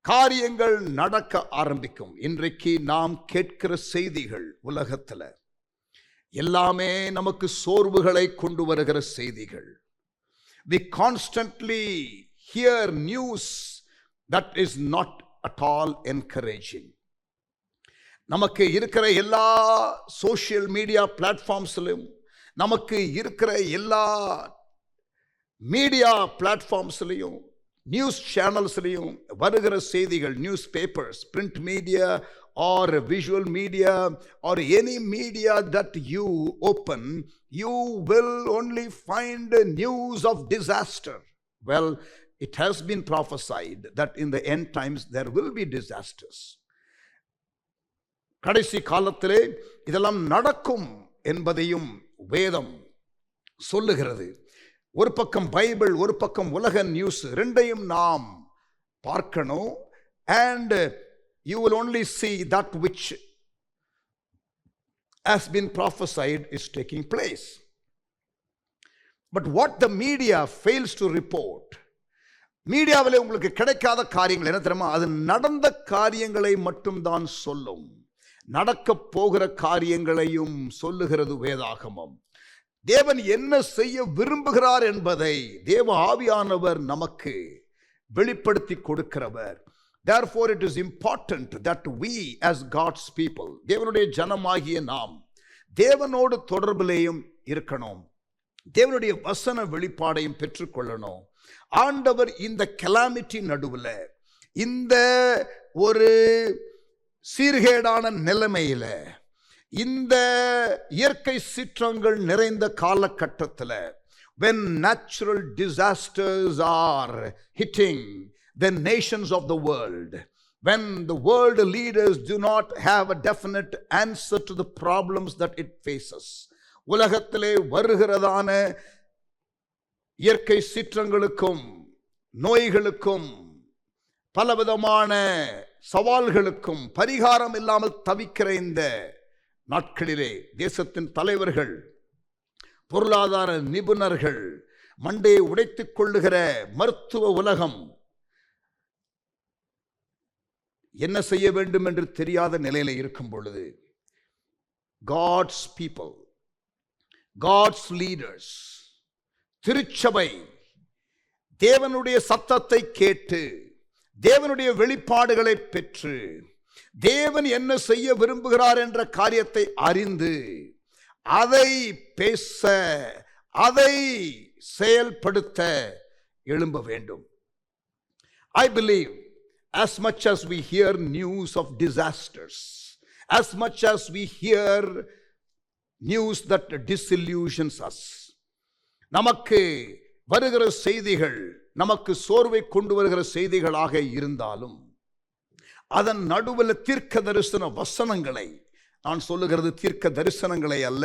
D: காரியங்கள் நடக்க ஆரம்பிக்கும். இன்றைக்கு நாம் கேட்கிற செய்திகள் உலகத்தில் எல்லாமே நமக்கு சோர்வுகளை கொண்டு வருகிற செய்திகள். We constantly hear news that is not at all encouraging. நமக்கு இருக்கிற எல்லா சோஷியல் மீடியா பிளாட்ஃபார்ம்ஸ்லையும், நமக்கு இருக்கிற எல்லா மீடியா பிளாட்ஃபார்ம்ஸ்லையும், நியூஸ் சேனல்ஸ்லையும் வருகிற செய்திகள், news papers, print media or visual media or any media that you open, you will only find news of disaster. Well, it has been prophesied that in the end times there will be disasters. கடைசி காலத்திலே இதெல்லாம் நடக்கும் என்பதையும் வேதம் சொல்லுகிறது. ஒரு பக்கம் Bible, ஒரு பக்கம் உலக நியூஸ், ரெண்டையும் நாம் பார்க்கணும். And you will only see that which has been prophesied is taking place. But what the media fails to report, மீடியாவில் உங்களுக்கு கிடைக்காத காரியங்கள் என்ன தெரியுமா? அது நடந்த காரியங்களை மட்டும்தான் சொல்லும். நடக்க போகிற காரியங்களையும் சொல்லுகிறது வேதாகமம். தேவன் என்ன செய்ய விரும்புகிறார் என்பதை தேவ ஆவியானவர் நமக்கு வெளிப்படுத்தி கொடுக்கிறவர். Therefore it is important that we as God's people, தேவனுடைய ஜனமாகிய நாம் தேவனோடு தொடர்பிலேயும் இருக்கணும், தேவனுடைய வசன வெளிப்பாடையும் பெற்றுக்கொள்ளணும். ஆண்டவர் இந்த கெலாமிட்டி நடுவில், இந்த ஒரு சீர்கேடான நிலைமையில, இந்த இயற்கை சீற்றங்கள் நிறைந்த காலகட்டத்தில், when natural disasters are hitting the nations of the world, when the world leaders do not have a definite answer to the problems that it faces, உலகத்திலே வருகிறதான இயற்கை சீற்றங்களுக்கும் நோய்களுக்கும் பலவிதமான சவால்களுக்கும் பரிகாரம் இல்லாமல் தவிக்கிற இந்த நாட்களிலே தேசத்தின் தலைவர்கள், பொருளாதார நிபுணர்கள், மண்டையை உடைத்துக் கொள்ளுகிற மருத்துவ உலகம் என்ன செய்ய வேண்டும் என்று தெரியாத நிலையில இருக்கும் பொழுது, God's people, God's leaders, திருச்சபை தேவனுடைய சத்தத்தை கேட்டு தேவனுடைய வெளிப்பாடுகளை பெற்று தேவன் என்ன செய்ய விரும்புகிறார் என்ற காரியத்தை அறிந்து அதை பேச, அதை செயல்படுத்த எழும்ப வேண்டும். I believe as much as we hear news of disasters, as much as we hear news that disillusions us, நமக்கு வருகிற செய்திகள் நமக்கு சோர்வை கொண்டு வருகிற செய்திகளாக இருந்தாலும், அதன் நடுவில் தீர்க்க தரிசன வசனங்களை, நான் சொல்லுகிறது தீர்க்க தரிசனங்களை அல்ல,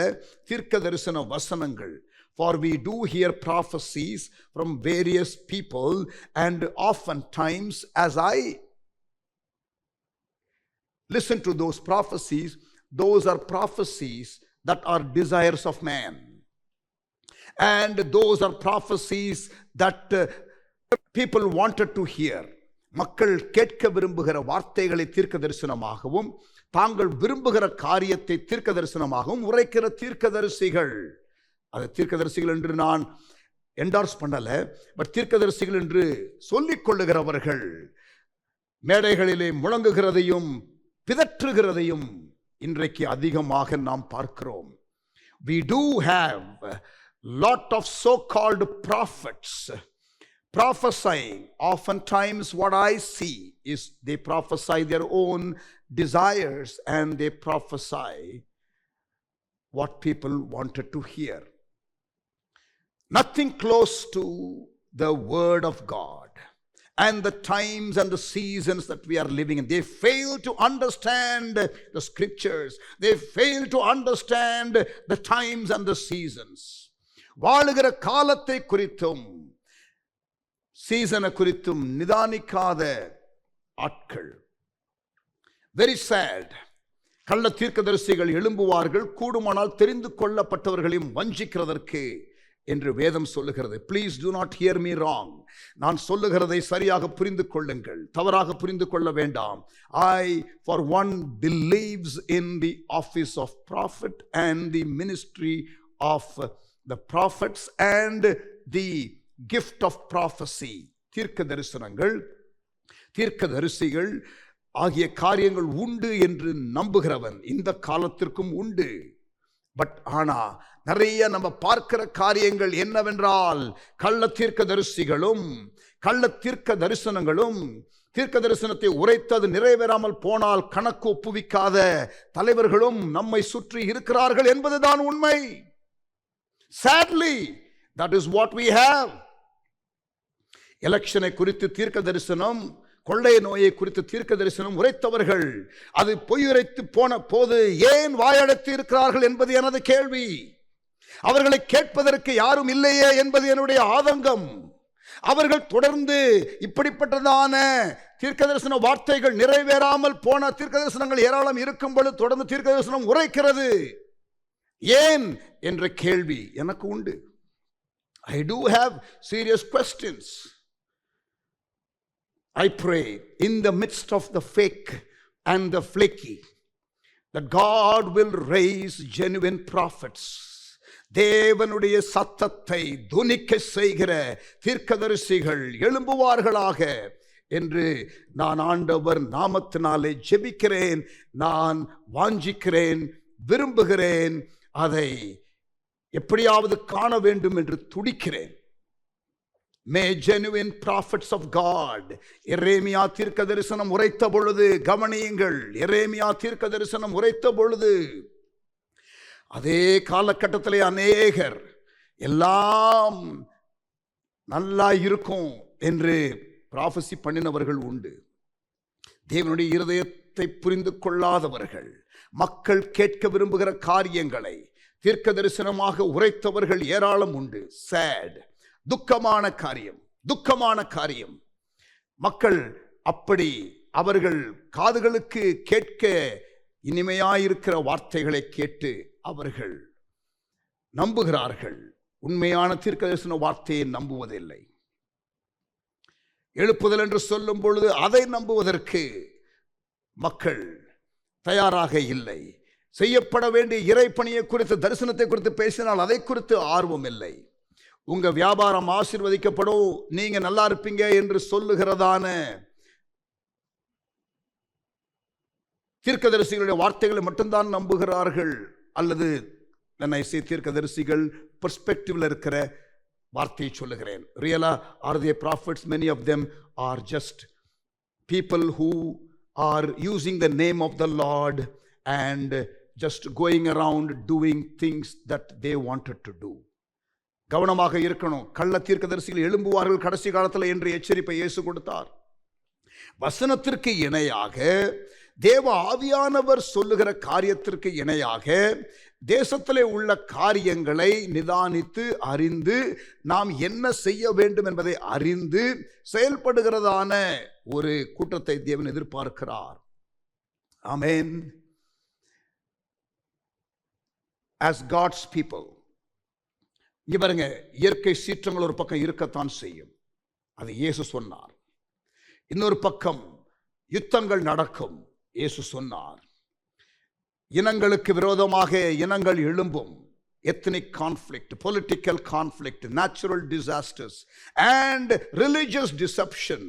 D: தீர்க்க தரிசன வசனங்கள். For we do hear prophecies from various people, and oftentimes as I listen to those prophecies, those are prophecies that are desires of man, and those are prophecies that people wanted to hear. மக்கள் கேட்க விரும்புகிற வார்த்தைகளை தீர்க்க தரிசனமாகவும் தாங்கள் விரும்புகிற காரியத்தை தீர்க்க தரிசனமாகவும் உரைக்கிற தீர்க்கதரிசிகள். அது தீர்க்கதரிசிகள் என்று நான் என்டார்ஸ் பண்ணல, பட் தீர்க்கதரிசிகள் என்று சொல்லிக் கொள்ளுகிறவர்கள் மேடைகளிலே முழங்குகிறதையும் பிதற்றுகிறதையும் இன்றைக்கு அதிகமாக நாம் பார்க்கிறோம். We do have a lot of so-called prophets prophesying. Oftentimes what I see is they prophesy their own desires and they prophesy what people wanted to hear. Nothing close to the word of God and the times and the seasons that we are living in. They fail to understand the scriptures. They fail to understand the times and the seasons. வாழுகிற காலத்தை குறித்தும் சீசனை குறித்தும் நிதானிக்காத ஆட்கள். Very sad. கள்ள தீர்க்கதரிசிகள் எழும்புவார்கள், கூடுமானால் தெரிந்து கொள்ளப்பட்டவர்களையும் வஞ்சிக்கிறதற்கு என்று வேதம் சொல்லுகிறது. Please do not hear me wrong. நான் சொல்லுகிறதை சரியாக புரிந்து கொள்ளுங்கள், தவறாக புரிந்து கொள்ள வேண்டாம். I for one believes in the office of prophet and the ministry of the prophets and the gift of prophecy. தீர்க்க தரிசனங்கள், தீர்க்க தரிசிகள் ஆகிய காரியங்கள் உண்டு என்று நம்புகிறவன் இந்த காலத்திற்கும் உண்டு. பட் ஆனா நிறைய நம்ம பார்க்கிற காரியங்கள் என்னவென்றால், கள்ள தீர்க்க தரிசிகளும் கள்ள தீர்க்க தரிசனங்களும், தீர்க்க தரிசனத்தை உரைத்தது நிறைவேறாமல் போனால் கணக்கு ஒப்புவிக்காத தலைவர்களும் நம்மை சுற்றி இருக்கிறார்கள் என்பதுதான் உண்மை. Sadly, that is what we have. எலெக்ஷனை குறித்து தீர்க்க தரிசனம், கொள்ளை நோயை குறித்து தீர்க்க தரிசனம் உரைத்தவர்கள் அது பொய்யுரைத்து போன போது ஏன் வாயடைத்து இருக்கிறார்கள் என்பது எனது கேள்வி. அவர்களை கேட்பதற்கு யாரும் இல்லையே என்பது என்னுடைய ஆதங்கம். அவர்கள் தொடர்ந்து இப்படிப்பட்டதான தீர்க்க தரிசன வார்த்தைகள் நிறைவேறாமல் போன தீர்க்க தரிசனங்கள் ஏராளம் இருக்கும் பொழுது தொடர்ந்து தீர்க்க தரிசனம் உரைக்கிறது ஏன் என்ற கேள்வி எனக்கு உண்டு. I do have serious questions. I pray in the midst of the fake and the flaky that God will raise genuine prophets தேவனுடைய சத்தத்தை துணிக்க செய்கிற தீர்க்கதரிசிகள் எழும்புவார்களாக என்று நான் ஆண்டவர் நாமத்தினாலே ஜெபிக்கிறேன். நான் வாஞ்சிக்கிறேன், விரும்புகிறேன், அதை எப்படியாவது காண வேண்டும் என்று துடிக்கிறேன். May genuine prophets of God, எரேமியா தீர்க்க தரிசனம் உரைத்த பொழுது, கவனியுங்கள், எரேமியா தீர்க்க தரிசனம் உரைத்த பொழுது அதே காலகட்டத்திலே அநேகர் எல்லாம் நல்லா இருக்கும் என்று ப்ராஃபஸி பண்ணினவர்கள் உண்டு. தேவனுடைய இருதயத்தை புரிந்து கொள்ளாதவர்கள், மக்கள் கேட்க விரும்புகிற காரியங்களை தீர்க்க தரிசனமாக உரைத்தவர்கள் ஏராளம் உண்டு. சேட், துக்கமான காரியம், துக்கமான காரியம். மக்கள் அப்படி அவர்கள் காதுகளுக்கு கேட்க இனிமையாயிருக்கிற வார்த்தைகளை கேட்டு அவர்கள் நம்புகிறார்கள், உண்மையான தீர்க்க தரிசன வார்த்தையை நம்புவதில்லை. எழுப்புதல் என்று சொல்லும் பொழுது அதை நம்புவதற்கு மக்கள் தயாராக இல்லை. செய்யப்பட வேண்டிய இறைப்பணியை குறித்து, தரிசனத்தை குறித்து பேசினால் அதை குறித்து ஆர்வம் இல்லை. உங்க வியாபாரம் ஆசீர்வதிக்கப்படும், நீங்க நல்லா இருப்பீங்க என்று சொல்லுகிறதான தீர்க்கதரிசிகளுடைய வார்த்தைகளை மட்டும்தான் நம்புகிறார்கள். அல்லது தீர்க்கதரிசிகள் பெர்ஸ்பெக்டிவ்ல இருக்கிற வார்த்தையை சொல்லுகிறேன். Really are they prophets? Many of them are just people who are using the name of the lord and just going around doing things that they wanted to do. கவனமாக இருக்கணும். கள்ள தீர்க்கதரிசிகள் எழும்புவார்கள் கடைசி காலத்தில் என்று எச்சரிப்பை இயேசு கொடுத்தார். வசனத்திற்கு இணையாக, தேவ ஆவியானவர் சொல்லுகிற காரியத்திற்கு இணையாக தேசத்திலே உள்ள காரியங்களை நிதானித்து அறிந்து நாம் என்ன செய்ய வேண்டும் என்பதை அறிந்து செயல்படுகிறதான ஒரு கூட்டத்தை தேவன் எதிர்பார்க்கிறார். ஆமென். As God's people, இங்க பாருங்க, இயற்கை சீற்றங்கள் ஒரு பக்கம் இருக்கத்தான் செய்யும், அது இயேசு சொன்னார். இன்னொரு பக்கம் யுத்தங்கள் நடக்கும், இயேசு சொன்னார். இனங்களுக்கு விரோதமாக இனங்கள் எழும்பும், ethnic conflict, political conflict, natural disasters and religious deception,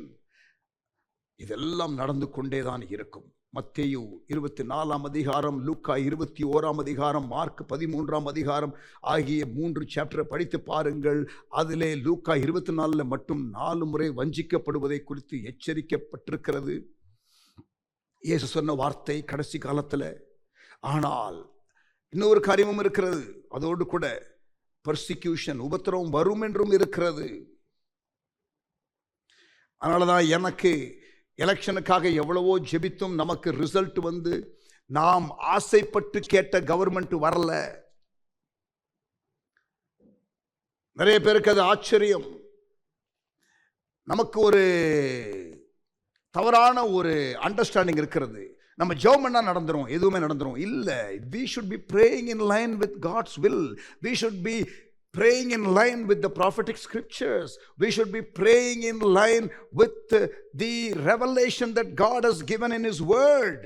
D: இதெல்லாம் நடந்து கொண்டேதான் இருக்கும். மத்தேயு 24 அதிகாரம், லூக்கா 21 அதிகாரம், மார்க் 13 அதிகாரம் ஆகிய 3 சாப்டரை படித்து பாருங்கள். அதிலே லூக்கா 24 மட்டும் 4 முறை வஞ்சிக்கப்படுவதை குறித்து எச்சரிக்கப்பட்டிருக்கிறது. இயேசு சொன்ன வார்த்தை கடைசி காலத்தில். ஆனால் இன்னொரு காரியமும் இருக்கிறது, அதோடு கூட பர்சிக்யூஷன், உபத்திரவம் வரும் என்றும் இருக்கிறது. அதனாலதான் எனக்கு எலெக்ஷனுக்காக எவ்வளவோ ஜெபித்தும் நமக்கு ரிசல்ட் வந்து நாம் ஆசைப்பட்டு கேட்ட கவர்மெண்ட் வரல. நிறைய பேருக்கு அது ஆச்சரியம். நமக்கு ஒரு தவறான ஒரு அண்டர்ஸ்டாண்டிங் இருக்கிறது. நம்ம ஜெபம் பண்ணா நடந்துரும், எதுவுமே நடந்துரும். இல்ல, we should be praying in line with God's will. We should be praying in line with the prophetic scriptures. We should be praying in line with the revelation that God has given in His word.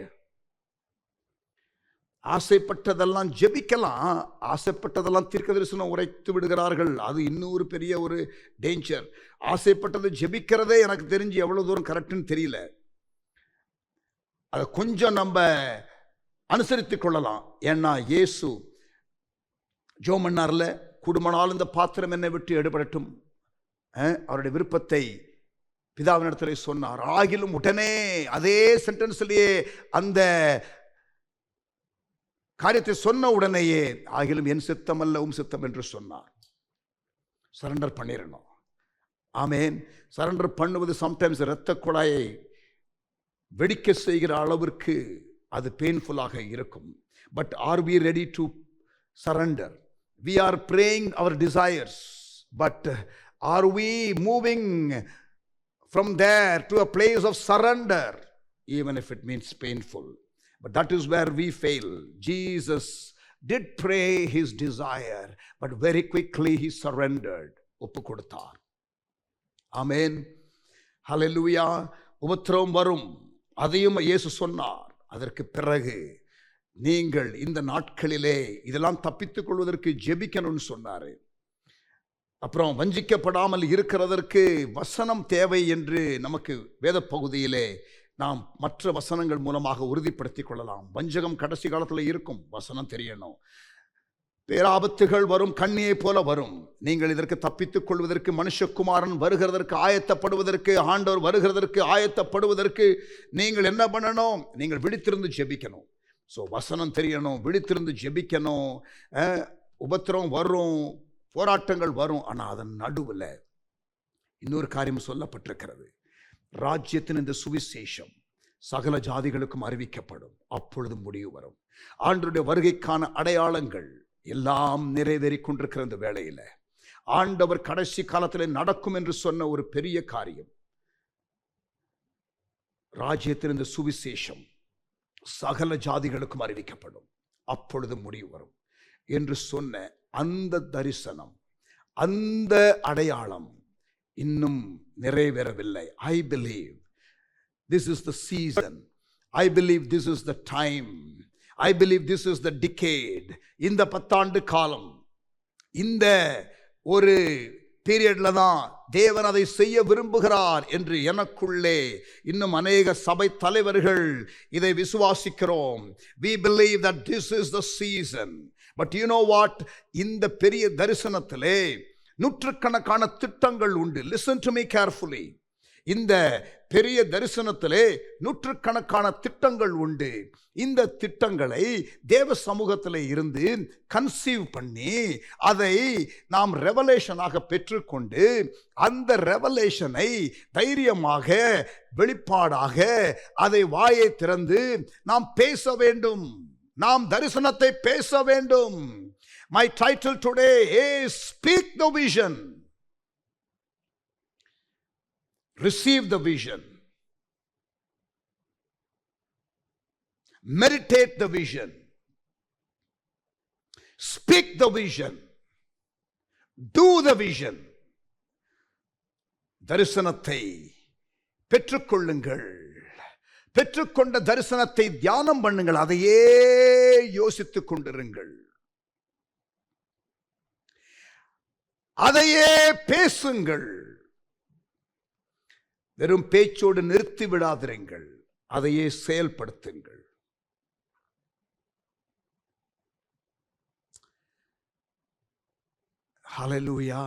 D: ஆசைப்பட்டதெல்லாம் ஜெபிக்கலாம், ஆசைப்பட்டதெல்லாம் தீர்க்கதரிசனம் உரைத்து விடுகிறார்கள். அது இன்னொரு பெரிய ஒரு danger. ஆசைப்பட்டது ஜெபிக்கிறதே எனக்கு தெரிஞ்சு எவ்வளவு தூரம் கரெக்ட்னு தெரியல. அதை கொஞ்சம் நம்ம அனுசரித்துக் கொள்ளலாம். ஏன்னா இயேசு ஜெபம் பண்ணார்ல, குடும்பனால் இந்த பாத்திரம் என்னை விட்டு எடுபடட்டும், அவருடைய விருப்பத்தை பிதாவினிடத்திலே சொன்னார். ஆகிலும் உடனே அதே சென்டென்ஸ்லேயே அந்த காரியத்தை சொன்ன உடனேயே ஆகிலும் என் சித்தம் அல்ல உம் சித்தம் என்று சொன்னார். சரண்டர் பண்ணிடணும். ஆமேன். சரண்டர் பண்ணுவது சம்டைம்ஸ் இரத்த குழாயை வெடிக்க செய்கிற அளவிற்கு அது பெயின்ஃபுல்லாக இருக்கும். But are we ready to surrender? We are praying our desires, but are we moving from there to a place of surrender, even if it means painful? But that is where we fail. Jesus did pray his desire, but very quickly he surrendered. ஒப்பு கொடுத்தார். ஆமென். ஹல்லேலூயா. உபத்திரவம் வரும், அதையும் இயேசு சொன்னார். அதற்கு பிறகு நீங்கள் இந்த நாட்களிலே இதெல்லாம் தப்பித்துக் கொள்வதற்கு ஜெபிக்கணும்னு சொன்னாரு. அப்புறம் வஞ்சிக்கப்படாமல் இருக்கிறதற்கு வசனம் தேவை என்று நமக்கு வேத பகுதியிலே நாம் மற்ற வசனங்கள் மூலமாக உறுதிப்படுத்திக் கொள்ளலாம். வஞ்சகம் கடைசி காலத்தில் இருக்கும், வசனம் தெரியணும். பேராபத்துகள் வரும், கண்ணியை போல வரும். நீங்கள் இதற்கு தப்பித்துக் கொள்வதற்கு, மனுஷகுமாரன் வருகிறதற்கு ஆயத்தப்படுவதற்கு, ஆண்டவர் வருகிறதற்கு ஆயத்தப்படுவதற்கு நீங்கள் என்ன பண்ணணும்? நீங்கள் விழித்திருந்து ஜெபிக்கணும். ஸோ வசனம் தெரியணும், விழித்திருந்து ஜெபிக்கணும். உபத்திரம் வரும், போராட்டங்கள் வரும். ஆனால் அதன் நடுவில் இன்னொரு காரியம் சொல்லப்பட்டிருக்கிறது. ராஜ்யத்தின் இந்த சுவிசேஷம் சகல ஜாதிகளுக்கும் அறிவிக்கப்படும், அப்பொழுது முடிவு வரும். ஆண்டவருடைய வருகைக்கான அடையாளங்கள் எல்லாம் நிறைவேறி கொண்டிருக்கிற இந்த வேளையில் ஆண்டவர் கடைசி காலத்தில் நடக்கும் என்று சொன்ன ஒரு பெரிய காரியம், ராஜ்யத்தின் இந்த சுவிசேஷம் சகல ஜாதிகளுக்கும் அறிவிக்கப்படும், அப்பொழுது முடிவு வரும் என்று சொன்ன அந்த தரிசனம், அந்த அடையாளம் இன்னும் நிறைவேறவில்லை. I believe this is the season. I believe this is the time. I believe this is the decade. இந்த 10 ஆண்டு காலம், இந்த ஒரு பீரியட்ல தான் தேவன் அதை செய்ய விரும்புகிறார் என்று எனக்குள்ளே இன்னும் அநேக சபை தலைவர்கள் இதை விசுவாசிக்கிறோம். We believe that this is the season. But you know what? இந்த பெரிய தரிசனத்திலே நூற்றுக்கணக்கான திட்டங்கள் உண்டு. Listen to me carefully. இந்த பெரிய தரிசனத்திலே நூற்றுக்கணக்கான திட்டங்கள் உண்டு. இந்த திட்டங்களை தேவ சமூகத்தில் இருந்து கன்சீவ் பண்ணி அதை நாம் ரெவலேஷனாக பெற்றுக்கொண்டு அந்த ரெவலேஷனை தைரியமாக வெளிப்பாடாக அதை வாயை திறந்து நாம் பேச வேண்டும். நாம் தரிசனத்தை பேச வேண்டும். My title today is Speak the Vision. Receive the vision. Meditate the vision. Speak the vision. Do the vision. தரிசனத்தை பெற்றுக்கொள்ளுங்கள். பெற்றுக்கொண்ட தரிசனத்தை தியானம் பண்ணுங்கள். அதையே யோசித்துக் கொண்டிருங்கள். அதையே பேசுங்கள். வெறும் பேச்சோடு நிறுத்தி விடாதிருங்கள். அதையே செயல்படுத்துங்கள். ஹல்லேலூயா,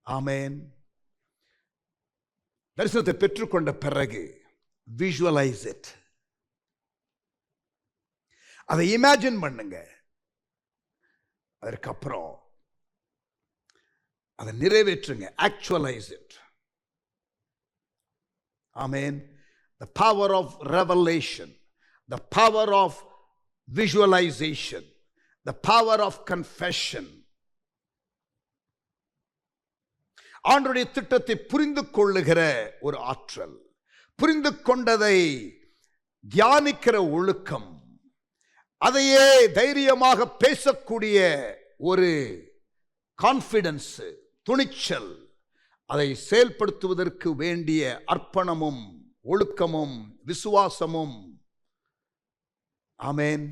D: ஆமென். தரிசனத்தை பெற்றுக்கொண்ட பிறகு விஷுவலைஸ் இட். அதை இமேஜின் பண்ணுங்க. அதற்கப்புறம் அதை நிறைவேற்றுங்க. ஆக்சுவலைஸ் it. Amen. The power of revelation, the power of visualization, the power of confession. ஆண்டவருடைய திட்டத்தை புரிந்து கொள்ளுகிற ஒரு ஆற்றல், புரிந்து கொண்டதை தியானிக்கிற ஒழுக்கம், அதையே தைரியமாக பேசக்கூடிய ஒரு கான்ஃபிடன்ஸ், துணிச்சல், அதை செயல்படுத்துவதற்கு வேண்டிய அர்ப்பணமும் ஒழுக்கமும் விசுவாசமும். ஆமென்.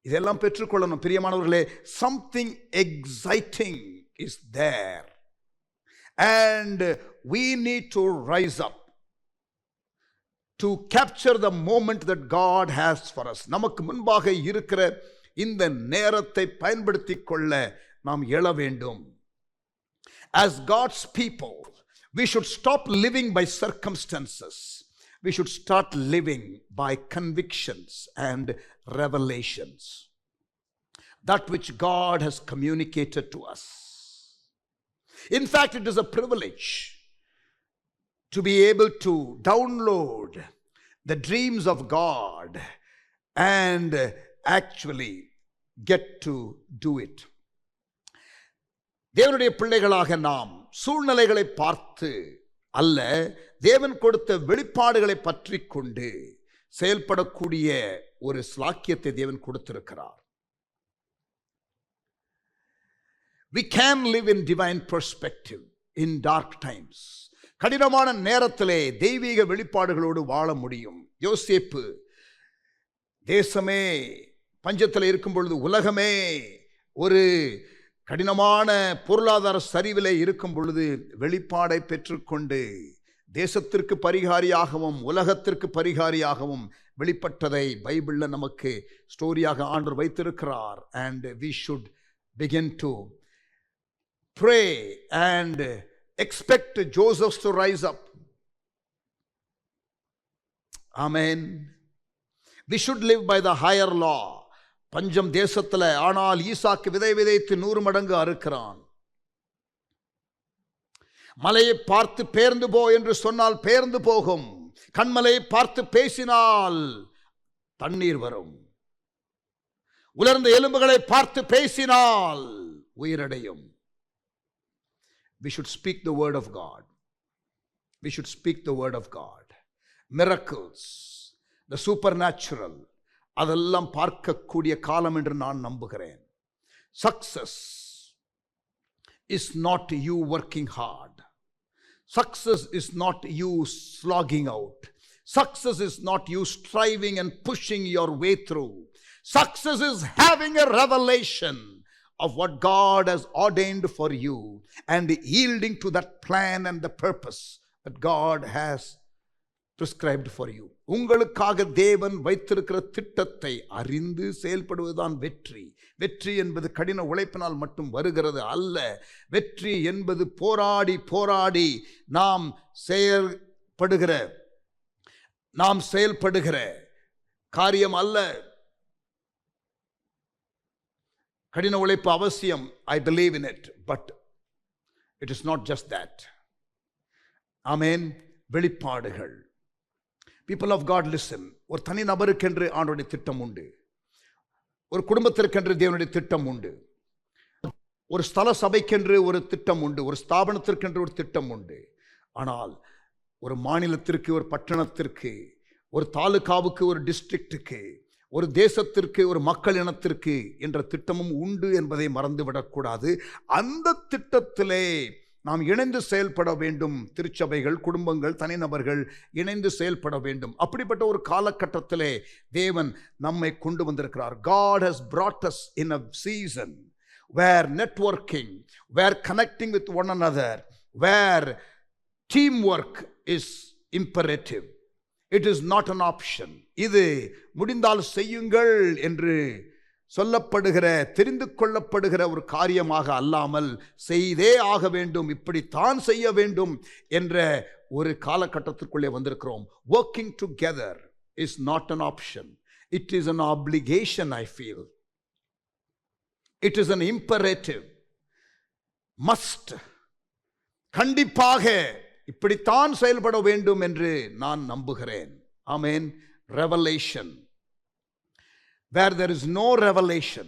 D: இதெல்லாம் பெற்றுக்கொள்ளணும் பிரியமானவர்களே. Something exciting is there and we need to rise up to capture the moment that God has for us. நமக்கு முன்பாக இருக்கிற இந்த நேரத்தை பயன்படுத்திக் கொள்ள நாம் எழ வேண்டும். As God's people, we should stop living by circumstances. We should start living by convictions and revelations. That which God has communicated to us. In fact, it is a privilege to be able to download the dreams of God and actually get to do it. தேவனுடைய பிள்ளைகளாக நாம் சூழ்நிலைகளை பார்த்து அல்ல, தேவன் கொடுத்த வெளிப்பாடுகளை பற்றி கொண்டு செயல்படக்கூடிய ஒரு ஸ்லாக்கியத்தை தேவன் கொடுத்திருக்கிறார். We can live in divine perspective in dark times. கடினமான நேரத்திலே தெய்வீக வெளிப்பாடுகளோடு வாழ முடியும். யோசேப்பு தேசமே பஞ்சத்தில் இருக்கும் பொழுது, உலகமே ஒரு கடினமான பொருளாதார சரிவிலே இருக்கும் பொழுது வெளிப்பாடை பெற்றுக்கொண்டு தேசத்திற்கு பரிகாரியாகவும் உலகத்திற்கு பரிகாரியாகவும் வெளிப்பட்டதை பைபிளில் நமக்கு ஸ்டோரியாக ஆண்டவர் வைத்திருக்கிறார். And we should begin to pray and expect Joseph to rise up. Amen. We should live by the higher law. பஞ்சம் தேசத்தில், ஆனால் ஈசாக்கு விதை விதைத்து 100 மடங்கு அறுக்கிறான். மலையை பார்த்து பெயர்ந்து போ என்று சொன்னால் பெயர்ந்து போகும். கண்மலையை பார்த்து பேசினால் தண்ணீர் வரும். உலர்ந்த எலும்புகளை பார்த்து பேசினால் உயிரடையும். We should speak the word of God. We should speak the word of God. Miracles, the supernatural, அதெல்லாம் பார்க்கக்கூடிய காலம் என்று நான் நம்புகிறேன். Success is not you working hard. Success is not you slogging out. Success is not you striving and pushing your way through. Success is having a revelation of what God has ordained for you and yielding to that plan and the purpose that God has prescribed for you. உங்களுக்காக தேவன் வைத்திருக்கிற திட்டத்தை அறிந்து செயல்படுவதுதான் வெற்றி. வெற்றி என்பது கடின உழைப்பினால் மட்டும் வருகிறது அல்ல. வெற்றி என்பது போராடி போராடி நாம் செயல்படுகிற காரியம் அல்ல. கடின உழைப்பு அவசியம். I believe in it, but it is not just that. ஆமென். வெளிப்பாடுகள். People of God, listen. ஒரு தனி நபருக்கென்று ஆண்டவருடைய திட்டம் உண்டு. ஒரு குடும்பத்திற்கென்று தேவனுடைய திட்டம் உண்டு. ஒரு ஸ்தல சபைக்கென்று ஒரு திட்டம் உண்டு. ஒரு ஸ்தாபனத்திற்கென்று ஒரு திட்டம் உண்டு. ஆனால் ஒரு மாநிலத்திற்கு, ஒரு பட்டணத்திற்கு, ஒரு தாலுகாவுக்கு, ஒரு டிஸ்ட்ரிக்ட்டுக்கு, ஒரு தேசத்திற்கு, ஒரு மக்கள் இனத்திற்கு என்ற திட்டமும் உண்டு என்பதை மறந்துவிடக்கூடாது. அந்த திட்டத்திலே நாம் இணைந்து செயல்பட வேண்டும். திருச்சபைகள், குடும்பங்கள், தனிநபர்கள் இணைந்து செயல்பட வேண்டும். அப்படிப்பட்ட ஒரு காலகட்டத்திலே தேவன் நம்மை கொண்டு வந்திருக்கிறார். God has brought us in a season where networking, where connecting with one another, where teamwork is imperative. It is not an option. இது முடிந்தால் செய்யுங்கள் என்று சொல்லப்படுகிற, தெரிந்து கொள்ளப்படுகிற ஒரு காரியமாக அல்லாமல் செய்தே ஆக வேண்டும், இப்படித்தான் செய்ய வேண்டும் என்ற ஒரு காலகட்டத்திற்குள்ளே வந்திருக்கிறோம். Working together is not an option. It is an obligation, I feel. It is an imperative. Must. கண்டிப்பாக இப்படித்தான் செயல்பட வேண்டும் என்று நான் நம்புகிறேன். ஆமென். Revelation. Where there is no revelation,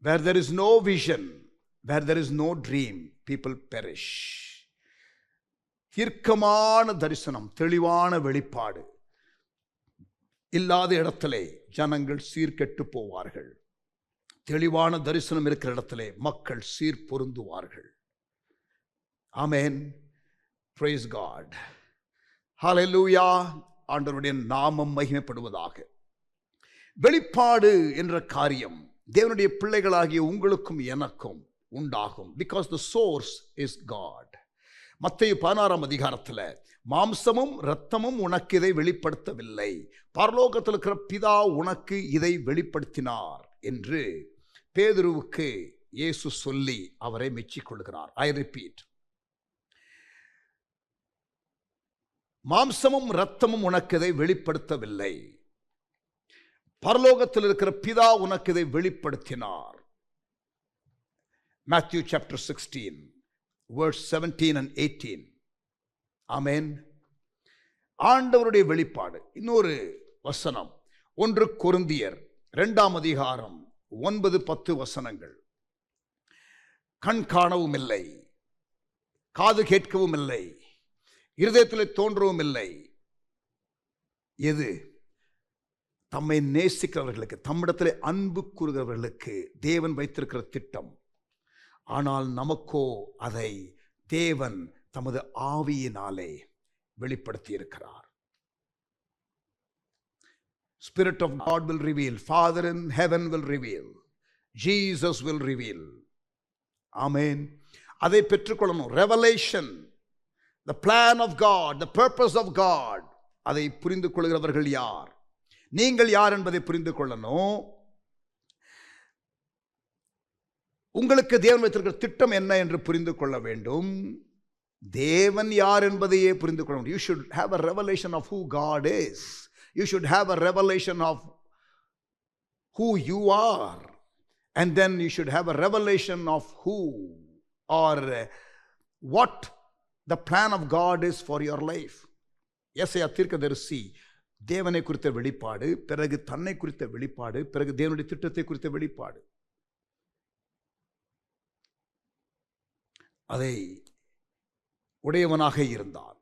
D: where there is no vision, where there is no dream, people perish. தீர்க்கமான தரிசனம், தெளிவான வெளிப்பாடு இல்லாத இடத்திலே ஜனங்கள் சீர்கெட்டு போவார்கள். தெளிவான தரிசனம் இருக்கிற இடத்திலே மக்கள் சீர் பொருந்துவார்கள். ஆமென். Praise God. Hallelujah. ஆண்டவருடைய நாமம் மகிமைப்படுவதாக. வெளிப்பாடு என்ற காரியம் தேவனுடைய பிள்ளைகளாகிய உங்களுக்கும் எனக்கும் உண்டாகும். Because the source is God. மத்தேயு 16ஆம் அதிகாரத்தில் மாம்சமும் இரத்தமும் உனக்கு இதை வெளிப்படுத்தவில்லை, பரலோகத்தில் இருக்கிற பிதா உனக்கு இதை வெளிப்படுத்தினார் என்று பேதுருவுக்கு இயேசு சொல்லி அவரை மெச்சிக்கொள்கிறார். I repeat. மாம்சமும் இரத்தமும் உனக்கு இதை வெளிப்படுத்தவில்லை, பரலோகத்தில் இருக்கிற பிதா உனக்கு இதை வெளிப்படுத்தினார். Matthew chapter 16 verse 17 and 18. ஆமென். ஆண்டவருடைய வெளிப்பாடு. இன்னொரு வசனம் 1 கொரிந்தியர் 2ஆம் அதிகாரம் 9-10 வசனங்கள். கண் காணவும் இல்லை, காது கேட்கவும் இல்லை, இருதயத்தில் தோன்றவும் இல்லை. எது? தம்மை நேசிக்கிறவர்களுக்கு, தம்மிடத்தில் அன்பு கூறுகிறவர்களுக்கு தேவன் வைத்திருக்கிற திட்டம். ஆனால் நமக்கோ அதை தேவன் தமது ஆவியினாலே வெளிப்படுத்தி இருக்கிறார். Spirit of God will reveal. Father in heaven will reveal. Jesus will reveal. Amen. அதை பெற்றுக்கொள்ளணும். Revelation, the plan of God, the purpose of God. அதை புரிந்து கொள்கிறவர்கள் யார்? நீங்கள் யார் என்பதை புரிந்து கொள்ளணும். உங்களுக்கு தேவன் வைத்திருக்கிற திட்டம் என்ன என்று புரிந்து கொள்ள வேண்டும். தேவன் யார் என்பதையே புரிந்து கொள்ள வேண்டும். You should have a revelation of who God is. You should have a revelation of who you are. And then you should have a revelation of who or what the plan of God is for your life. ஏசாயா தீர்க்கதரிசி தேவனை குறித்த வெளிப்பாடு, பிறகு தன்னை குறித்த வெளிப்பாடு, பிறகு தேவனுடைய திட்டத்தை குறித்த வெளிப்பாடு. அதை உடையவனாக இருந்தான்.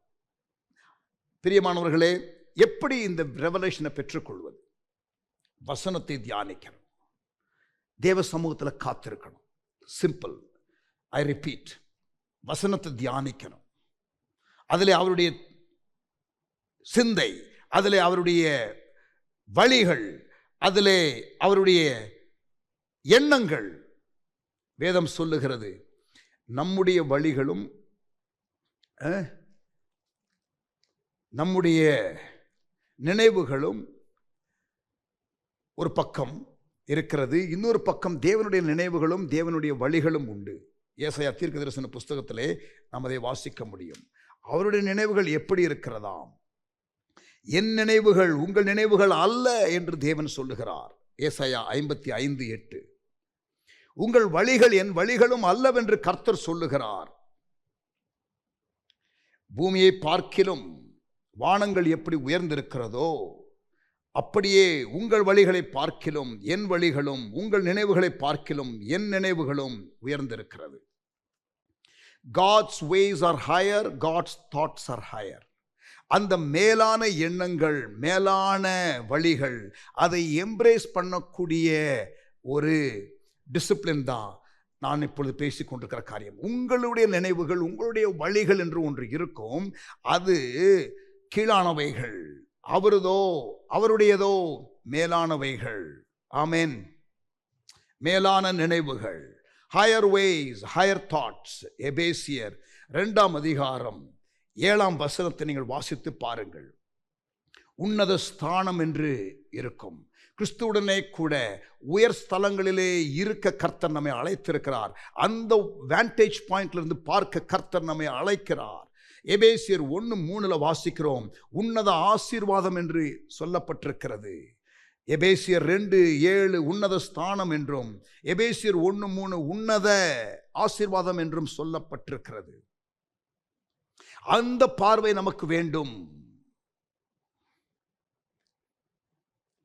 D: பிரியமானவர்களே, எப்படி இந்த ரெவலேஷனை பெற்றுக்கொள்வது? வசனத்தை தியானிக்கணும், தேவ சமூகத்தில் காத்திருக்கணும். சிம்பிள். ஐ ரிப்பீட், வசனத்தை தியானிக்கணும். அதில் அவருடைய சிந்தை, அதில் அவருடைய வழிகள், அதில் அவருடைய எண்ணங்கள். வேதம் சொல்லுகிறது, நம்முடைய வழிகளும் நம்முடைய நினைவுகளும் ஒரு பக்கம் இருக்கிறது, இன்னொரு பக்கம் தேவனுடைய நினைவுகளும் தேவனுடைய வழிகளும் உண்டு. ஏசாயா தீர்க்கதரிசன புஸ்தகத்திலே நாம் அதை வாசிக்க முடியும். அவருடைய நினைவுகள் எப்படி இருக்கிறதாம்? என் நினைவுகள் உங்கள் நினைவுகள் அல்ல என்று தேவன் சொல்லுகிறார். ஏசாயா 55:8. உங்கள் வழிகள் என் வழிகளும் அல்லவென்று கர்த்தர் சொல்லுகிறார். பூமியை பார்க்கிலும் வானங்கள் எப்படி உயர்ந்திருக்கிறதோ அப்படியே உங்கள் வழிகளை பார்க்கிலும் என் வழிகளும், உங்கள் நினைவுகளை பார்க்கிலும் என் நினைவுகளும் உயர்ந்திருக்கிறது. God's ways are higher, God's thoughts are higher. அந்த மேலான எண்ணங்கள், மேலான வழிகள், அதை எம்ப்ரேஸ் பண்ணக்கூடிய ஒரு டிசிப்ளின் தான் நான் இப்பொழுது பேசிக் கொண்டிருக்கிற காரியம். உங்களுடைய நினைவுகள், உங்களுடைய வழிகள் என்று ஒன்று இருக்கும். அது கீழானவைகள், அவருடையதோ மேலானவைகள். ஆமென். மேலான நினைவுகள், ஹையர் வேஸ், ஹையர் தாட்ஸ். எபேசியர் 2ஆம் அதிகாரம் 7ஆம் வசனத்தை நீங்கள் வாசித்து பாருங்கள். உன்னத ஸ்தானம் என்று இருக்கும். கிறிஸ்துவுடனே கூட உயர் ஸ்தலங்களிலே இருக்க கர்த்தர் நம்மை அழைத்திருக்கிறார். அந்த வேண்டேஜ் பாயிண்ட்ல இருந்து பார்க்க கர்த்தர் நம்மை அழைக்கிறார். எபேசியர் 1:3 வாசிக்கிறோம், உன்னத ஆசீர்வாதம் என்று சொல்லப்பட்டிருக்கிறது. எபேசியர் 2:7 உன்னத ஸ்தானம் என்றும், எபேசியர் 1:3 உன்னத ஆசீர்வாதம் என்றும் சொல்லப்பட்டிருக்கிறது. அந்த பார்வை நமக்கு வேண்டும்.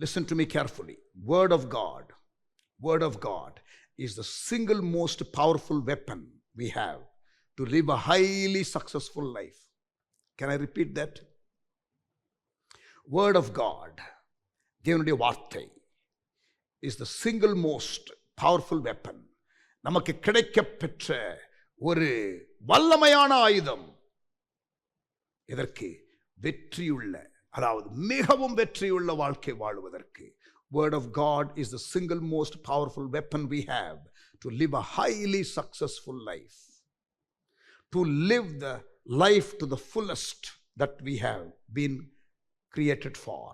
D: Listen to me carefully. Word of God is the single most powerful weapon we have to live a highly successful life. Can I repeat that? Word of God, தேவனுடைய வார்த்தை, is the single most powerful weapon. நமக்கு கிடைக்கப் பெற்ற ஒரு வல்லமையான ஆயுதம். இதற்கு வெற்றியுள்ள, அதாவது மிகவும் வெற்றியுள்ள வாழ்க்கை வாழ்வதற்கு Word of God is the single most powerful weapon we have to live a highly successful life, to live the life to the fullest that we have been created for.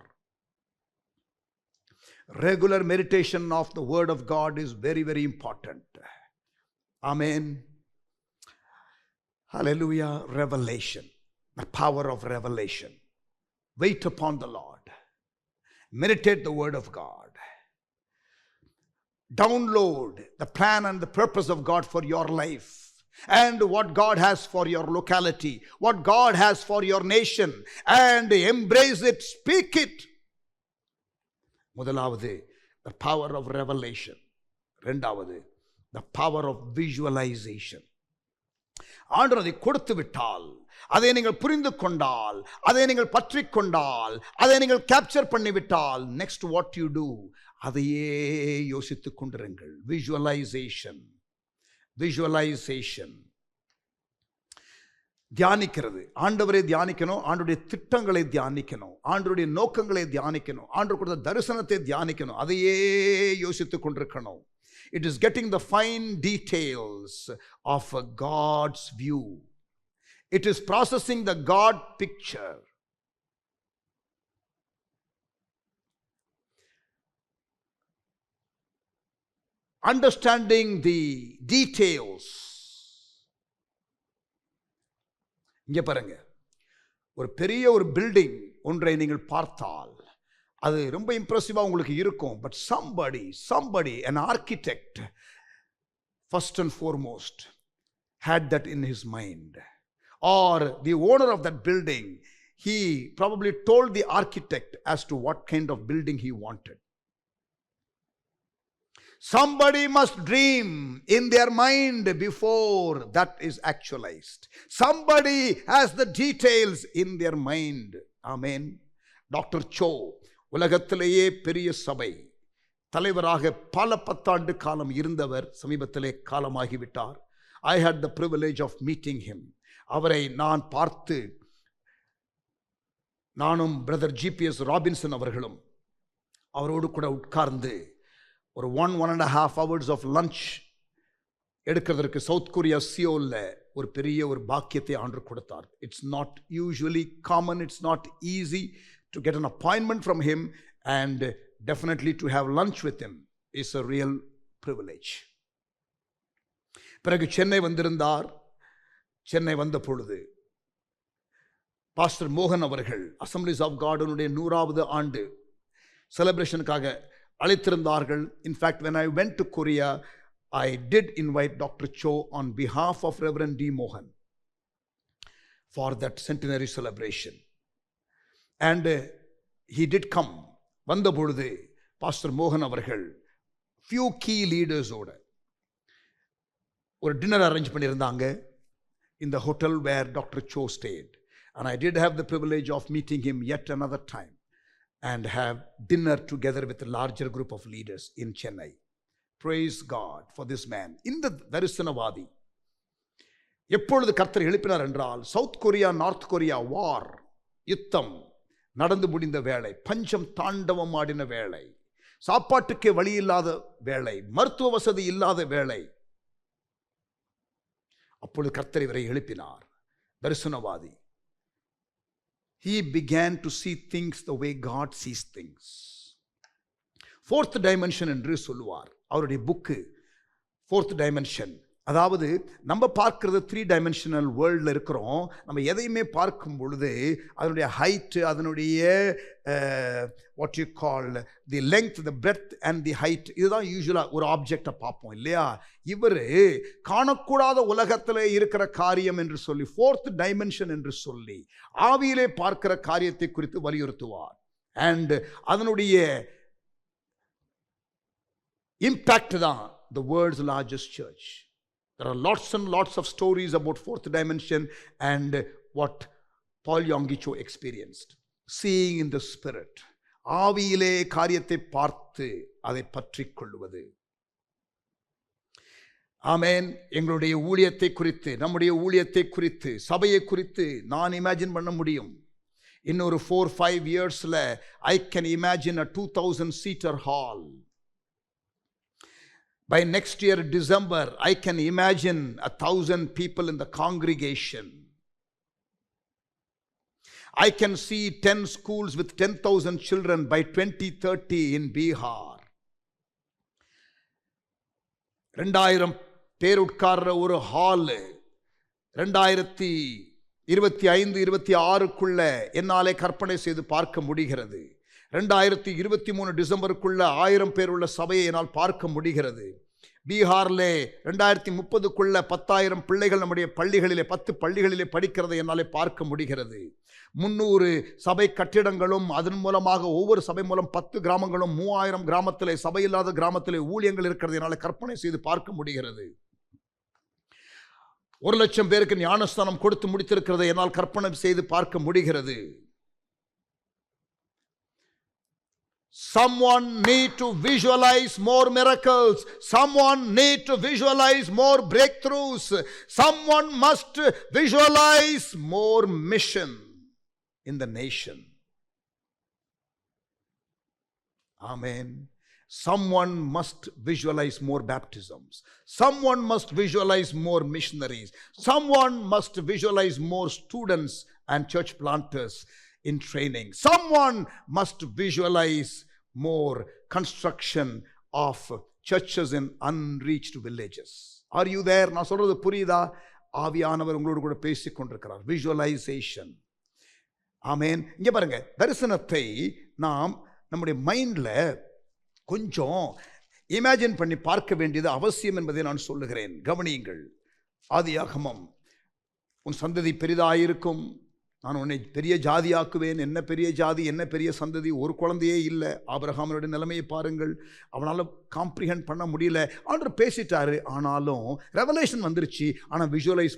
D: Regular meditation of the Word of God is very, very important. Amen. Hallelujah. Revelation, the power of revelation. Wait upon the Lord. Meditate the Word of God. Download the plan and the purpose of God for your life, and what God has for your locality, what God has for your nation, and embrace it, speak it. முதலாவது, the power of revelation. இரண்டாவது, the power of visualization. ஆண்டவர் அதை கொடுத்து விட்டால், அதை நீங்கள் புரிந்து கொண்டால், அதை நீங்கள் பற்றி கொண்டால், அதை நீங்கள் கேப்சர் பண்ணிவிட்டால், நெக்ஸ்ட் வாட் யூ டூ, அதையே யோசித்துக் கொண்டிருங்கள். விஜுவலைசேஷன். தியானிக்கிறது. ஆண்டவரை தியானிக்கணும், ஆண்டவருடைய திட்டங்களை தியானிக்கணும், ஆண்டவருடைய நோக்கங்களை தியானிக்கணும், ஆண்டவர் கொடுத்த தரிசனத்தை தியானிக்கணும், அதையே யோசித்துக் கொண்டிருக்கணும். It is getting the fine details of a God's view. It is processing the God picture. Understanding the details. இங்க பாருங்க, ஒரு பெரிய ஒரு பில்டிங் ஒன்றை நீங்கள் பார்த்தால் அது ரொம்ப இம்ப்ரெசிவா உங்களுக்கு இருக்கும். But somebody an architect first and foremost had that in his mind, or the owner of that building, he probably told the architect as to what kind of building he wanted. Somebody must dream in their mind before that is actualized. Somebody has the details in their mind. Amen. Dr. Cho, உலகத்திலேயே பெரிய சபை தலைவராக பல 10 ஆண்டு காலம் இருந்தவர், சமீபத்திலே காலமாகிவிட்டார். I had the privilege of meeting him. அவரை நான் பார்த்து, நானும் பிரதர் ஜிபிஎஸ் ராபின்சன் அவர்களும் அவரோடு கூட உட்கார்ந்து ஒரு 1.5 hours of lunch எடுக்கிறதற்கு சவுத் கொரியா சியோல்ல ஒரு பெரிய ஒரு பாக்கியத்தை ஆண்டவர் கொடுத்தார். It's not usually common, it's not easy to get an appointment from him, and definitely to have lunch with him is a real privilege. பிறகு சென்னை வந்திருந்தார். சென்னை வந்த பொழுது பாஸ்டர் மோகன் அவர்கள் அசம்பிளிஸ் ஆஃப் காடுனுடைய 100வது ஆண்டு செலிப்ரேஷனுக்காக அழைத்திருந்தார்கள். In fact when I went to Korea, I did invite Dr. Cho on behalf of Reverend D. Mohan for that centenary celebration. And he did come. வந்த பொழுது பாஸ்டர் மோகன் அவர்கள் few key leaders ஓட ஒரு டின்னர் அரேஞ்ச் பண்ணியிருந்தாங்க in the hotel where Dr. Cho stayed. And I did have the privilege of meeting him yet another time and have dinner together with a larger group of leaders in Chennai. Praise God for this man. இந்த தரிசனவாதி எப்பொழுது கர்த்தர் எழுப்பினார் என்றால், south Korea north Korea வார், யுத்தம் நடந்து முடிந்த வேளை, பஞ்சம் தாண்டவம் ஆடின வேளை, சாப்பாட்டுக்கே வழி இல்லாத வேளை, மருத்துவ வசதி இல்லாத வேளை, அப்பொழுது கர்த்தர் இவரை எழுப்பினார். தரிசனவாதி. He began to see things the way God sees things. Fourth dimension என்று சொல்லுவார் அவருடைய புக்கு. Fourth dimension, அதாவது நம்ம பார்க்கிறது 3-dimensional வேர்ல்டில் இருக்கிறோம். நம்ம எதையுமே பார்க்கும் பொழுது அதனுடைய ஹைட்டு, அதனுடைய what you call the length, the breadth and the height, இதுதான் யூஸ்வலாக ஒரு ஆப்ஜெக்டை பார்ப்போம் இல்லையா. இவர் காணக்கூடாத உலகத்தில் இருக்கிற காரியம் என்று சொல்லி, 4th dimension என்று சொல்லி ஆவியிலே பார்க்கிற காரியத்தை குறித்து வலியுறுத்துவார். அண்ட் அதனுடைய இம்பேக்ட் தான் the world's largest church. There are lots and lots of stories about 4th dimension and what Paul Yonggi Cho experienced. Seeing in the spirit. ஆவியிலே காரியத்தை பார்த்து அதை பற்றிக் கொள்வது. ஆமென். எங்களுடைய ஊழியத்தை குறித்து, நம்முடைய ஊழியத்தை குறித்து, சபையை குறித்து நான் இமேஜின் பண்ண முடியும். இன்னொரு 4-5 yearsல I can imagine a 2000-seater hall. By next year, December, I can imagine 1,000 people in the congregation. I can see 10 schools with 10,000 children by 2030 in Bihar. 2000 பேர் உட்கார்ற ஒரு ஹால் 2025-26க்குள்ள என்னாலே கற்பனை செய்து பார்க்க முடிகிறது. 2023 டிசம்பருக்குள்ள 1000 பேர் உள்ள சபையை என்னால் பார்க்க முடிகிறது. பீகாரிலே 2030க்குள்ள 10,000 பிள்ளைகள் நம்முடைய பள்ளிகளிலே 10 பள்ளிகளிலே படிக்கிறதை என்னாலே பார்க்க முடிகிறது. 300 சபை கட்டிடங்களும் அதன் மூலமாக ஒவ்வொரு சபை மூலம் 10 கிராமங்களும் 3000 கிராமத்திலே சபை இல்லாத கிராமத்திலே ஊழியங்கள் இருக்கிறது என்னால் கற்பனை செய்து பார்க்க முடிகிறது. 1,00,000 பேருக்கு ஞானஸ்தானம் கொடுத்து முடித்திருக்கிறதை என்னால் கற்பனை செய்து பார்க்க முடிகிறது. Someone need to visualize more miracles. Someone need to visualize more breakthroughs. Someone must visualize more mission in the nation. Amen. Someone must visualize more baptisms. Someone must visualize more missionaries. Someone must visualize more students and church planters in training. Someone must visualize more construction of churches in unreached villages. Are you there? நான் சொல்றது புரியுதா? ஆவியானவர் உங்களோடு கூட பேசிக் கொண்டிருக்கிறார். Visualization. ஆமென். இங்க பாருங்க, தரிசனத்தை நாம் நம்முடைய மைண்ட்ல கொஞ்சம் இமேஜின் பண்ணி பார்க்க வேண்டியது அவசியம் என்பதை நான் சொல்லுகிறேன். கவனியுங்கள். ஆதியாகமம், உன் சந்ததி பெரிதாயிருக்கும், நான் உன்னை பெரிய ஜாதியாக்குவேன். என்ன பெரிய ஜாதி, என்ன பெரிய சந்ததி, ஒரு குழந்தையே இல்லை. ஆபிரகாமனுடைய நிலைமையை பாருங்கள். அவனால் காம்ப்ரிஹெண்ட் பண்ண முடியல. ஆண்டவர் பேசிட்டாரு, ஆனாலும் ரெவலேஷன் வந்துருச்சு, ஆனால் விஷுவலைஸ்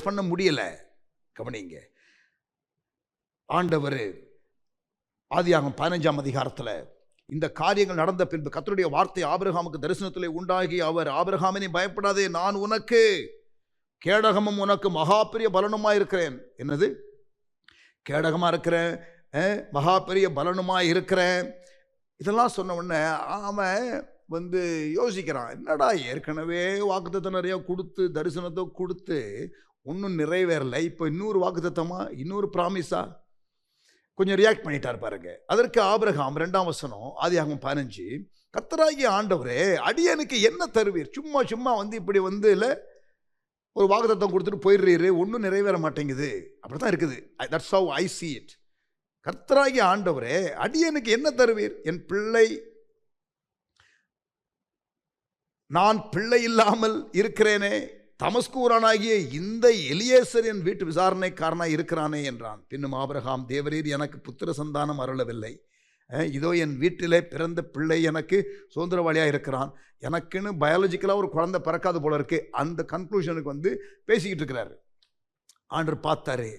D: பண்ண முடியல. கவனிங்க, ஆண்டவர் ஆதியாகமம் 15ஆம் அதிகாரத்தில் இந்த காரியங்கள் நடந்த பின்பு கர்த்தருடைய வார்த்தை ஆபிரகாமுக்கு தரிசனத்திலே உண்டாகி, அவர் ஆபிரகாமே பயப்படாதே, நான் உனக்கு கேடகமும் உனக்கு மகா பெரிய பலனுமா இருக்கிறேன். என்னது? கேடகமா இருக்கிறேன், மகா பெரிய பலனுமா இருக்கிறேன். இதெல்லாம் சொன்ன உடனே அவன் யோசிக்கிறான், என்னடா ஏற்கனவே வாக்குத்தத்தம் நிறைய கொடுத்து தரிசனத்தை கொடுத்து ஒன்றும் நிறைவேறலை, இப்போ இன்னொரு வாக்குத்தத்தமா, இன்னொரு ப்ராமிஸா? கொஞ்சம் ரியாக்ட் பண்ணிட்டார் பாருங்க. அதற்கு ஆபிரகாம் 2ஆம் வசனம் ஆதியாகமம் 15, கர்த்தராகிய ஆண்டவரே, அடியனுக்கு என்ன தருவீர்? சும்மா இப்படி இல்லை, ஒரு வாக்குத்தத்தம் கொடுத்துட்டு போயிடுறீரு, ஒன்றும் நிறைவேற மாட்டேங்குது. அப்படித்தான் இருக்குது. That's how I see it. கர்த்தராகிய ஆண்டவரே, அடியனுக்கு என்ன தருவீர்? என் பிள்ளை, நான் பிள்ளை இல்லாமல் இருக்கிறேனே, தமஸ்கூரானாகிய இந்த எலியேசர் என் வீட்டு விசாரணைக்காரனாய் இருக்கிறானே என்றான். பின்னும் ஆபிரகாம், தேவரீர் எனக்கு புத்திர சந்தானம் அருளவில்லை, இதோ என் வீட்டிலே பிறந்த பிள்ளை எனக்கு சுதந்திரவாளியாக இருக்கிறான், எனக்குன்னு பயாலஜிக்கலாக ஒரு குழந்தை பிறக்காது போல இருக்கு. அந்த கன்க்ளூஷனுக்கு பேசிக்கிட்டு இருக்கிறாரு. ஆண்டவர் பார்த்தாரு,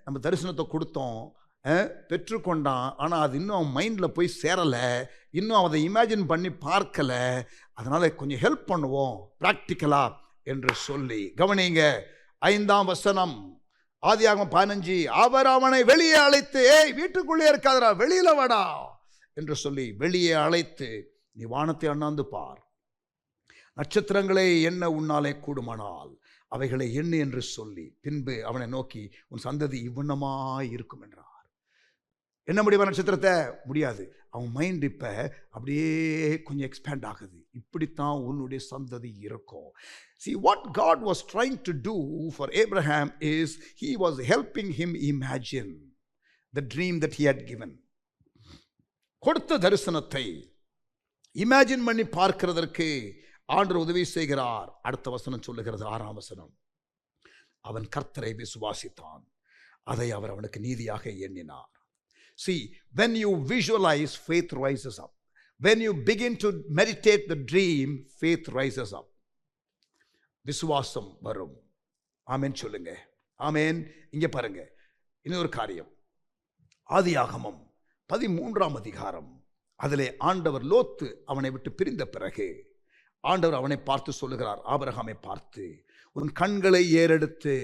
D: நம்ம தரிசனத்தை கொடுத்தோம், பெற்றுக்கொண்டான், ஆனால் அது இன்னும் அவன் மைண்டில் போய் சேரலை, இன்னும் அதை இமேஜின் பண்ணி பார்க்கலை, அதனால் கொஞ்சம் ஹெல்ப் பண்ணுவோம் ப்ராக்டிக்கலாக என்று சொல்லி. கவனிங்க, 5ஆம் வசனம் ஆதியாகமம் 15, அவர் அவனை வெளியே அழைத்து, வீட்டுக்குள்ளே இருக்காதரா, வெளியில வாடா என்று சொல்லி வெளியே அழைத்து, நீ வானத்தை அண்ணாந்து பார், நட்சத்திரங்களே என்ன உன்னாலே கூடுமானால் அவைகளை எண்ணு என்று சொல்லி, பின்பு அவனை நோக்கி, உன் சந்ததி இவ்வண்ணமாய் இருக்கும் என்றார். என்ன முடியுமா நட்சத்திரத்தை? முடியாது. அவன் மைண்ட் இப்போ அப்படியே கொஞ்சம் எக்ஸ்பேண்ட் ஆகுது. இப்படித்தான் உன்னுடைய சந்ததி இருக்கும். See, what God was trying to do for Abraham is he was helping him imagine the dream that he had given. கொடுத்த தரிசனத்தை இமேஜின் பண்ணி பார்க்கிறதற்கு ஆண்டவர் உதவி செய்கிறார். அடுத்த வசனம் சொல்லுகிறது, 6ஆம் வசனம், அவன் கர்த்தரை விசுவாசித்தான், அதை அவர் அவனுக்கு நீதியாக எண்ணினார். See, when you visualize, faith rises up. When you begin to meditate the dream, faith rises up. விசுவாசம் வரும். ஆமென் சொல்லுங்க. ஆமென். இங்க பாருங்க, இன்னொரு காரியம். ஆதியாகமம் 13ஆம் அதிகாரம், அதிலே ஆண்டவர் லோத்து அவனை விட்டு பிரிந்த பிறகு ஆண்டவர் அவனை பார்த்து சொல்லுகிறார், ஆபிரகாமை பார்த்து, உன் கண்களை ஏறெடுத்து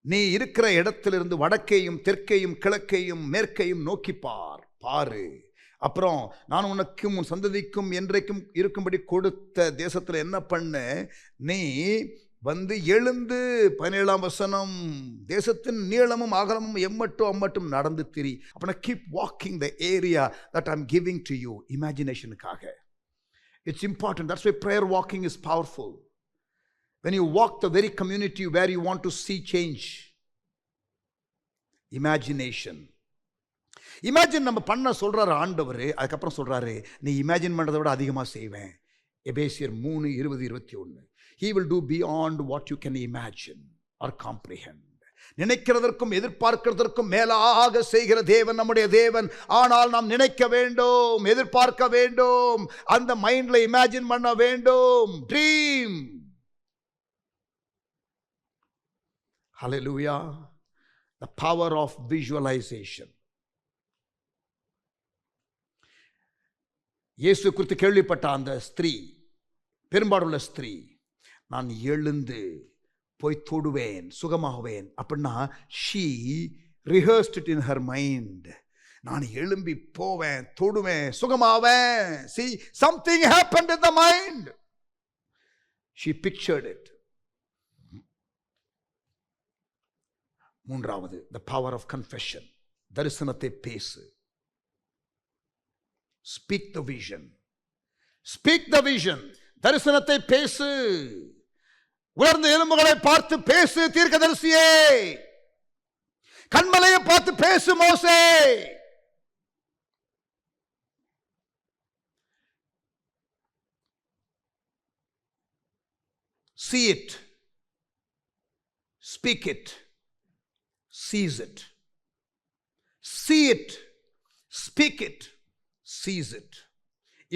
D: நீ இருக்கிற இடத்திலிருந்து வடக்கையும் தெற்கையும் கிழக்கையும் மேற்கையும் நோக்கி பாரு. அப்புறம் நான் உனக்கும் உன் சந்ததிக்கும் என்றைக்கும் இருக்கும்படி கொடுத்த தேசத்தில் என்ன பண்ண, நீ எழுந்து 17ஆம் வசனம், தேசத்தின் நீளமும் அகலமும் எம்மட்டும் அம்மட்டும் நடந்து திரி. அப்போ keep walking the area that I am giving to you. இமேஜினேஷனுக்காக it's important. That's why prayer walking is powerful. When you walk the very community where you want to see change. Imagination. Imagine நம்ம பண்ண சொல்றாரு ஆண்டவர். அதுக்கப்புறம் சொல்றாரு, நீ imagine பண்றதை விட அதிகமாக செய்வேன். எபேசியர் 3:20-21. He will do beyond what you can imagine or comprehend. நினைக்கிறதற்கும் எதிர்பார்க்கிறதற்கும் மேலாக செய்கிற தேவன் நம்முடைய தேவன். ஆனால் நாம் நினைக்க வேண்டும், எதிர்பார்க்க வேண்டும், அந்த மைண்ட்ல இமேஜின் பண்ண வேண்டும். Dream. Hallelujah. The power of visualization. இயேசு குறித்து கேள்விப்பட்ட அந்த ஸ்திரீ, பெரும்பாடுள்ள ஸ்திரீ, நான் எழுந்து போய் தொடுவேன், சுகமாகுவேன் அப்படின்னா she rehearsed it in her mind. நான் எழும்பி போவேன், தொடுவேன், சுகமாவேன். See, something happened in the mind. She pictured it. மூன்றாவது, the power of confession. தரிசனத்தை பேசு. Speak the vision. Speak the vision. தரிசனத்தை பேசு. உலர்ந்த எலும்புகளை பார்த்து பேசு தீர்க்கதரிசியே. கண்மலையை பார்த்து பேசு மோசே. See it, speak it, seize it. See it, speak it, seize it.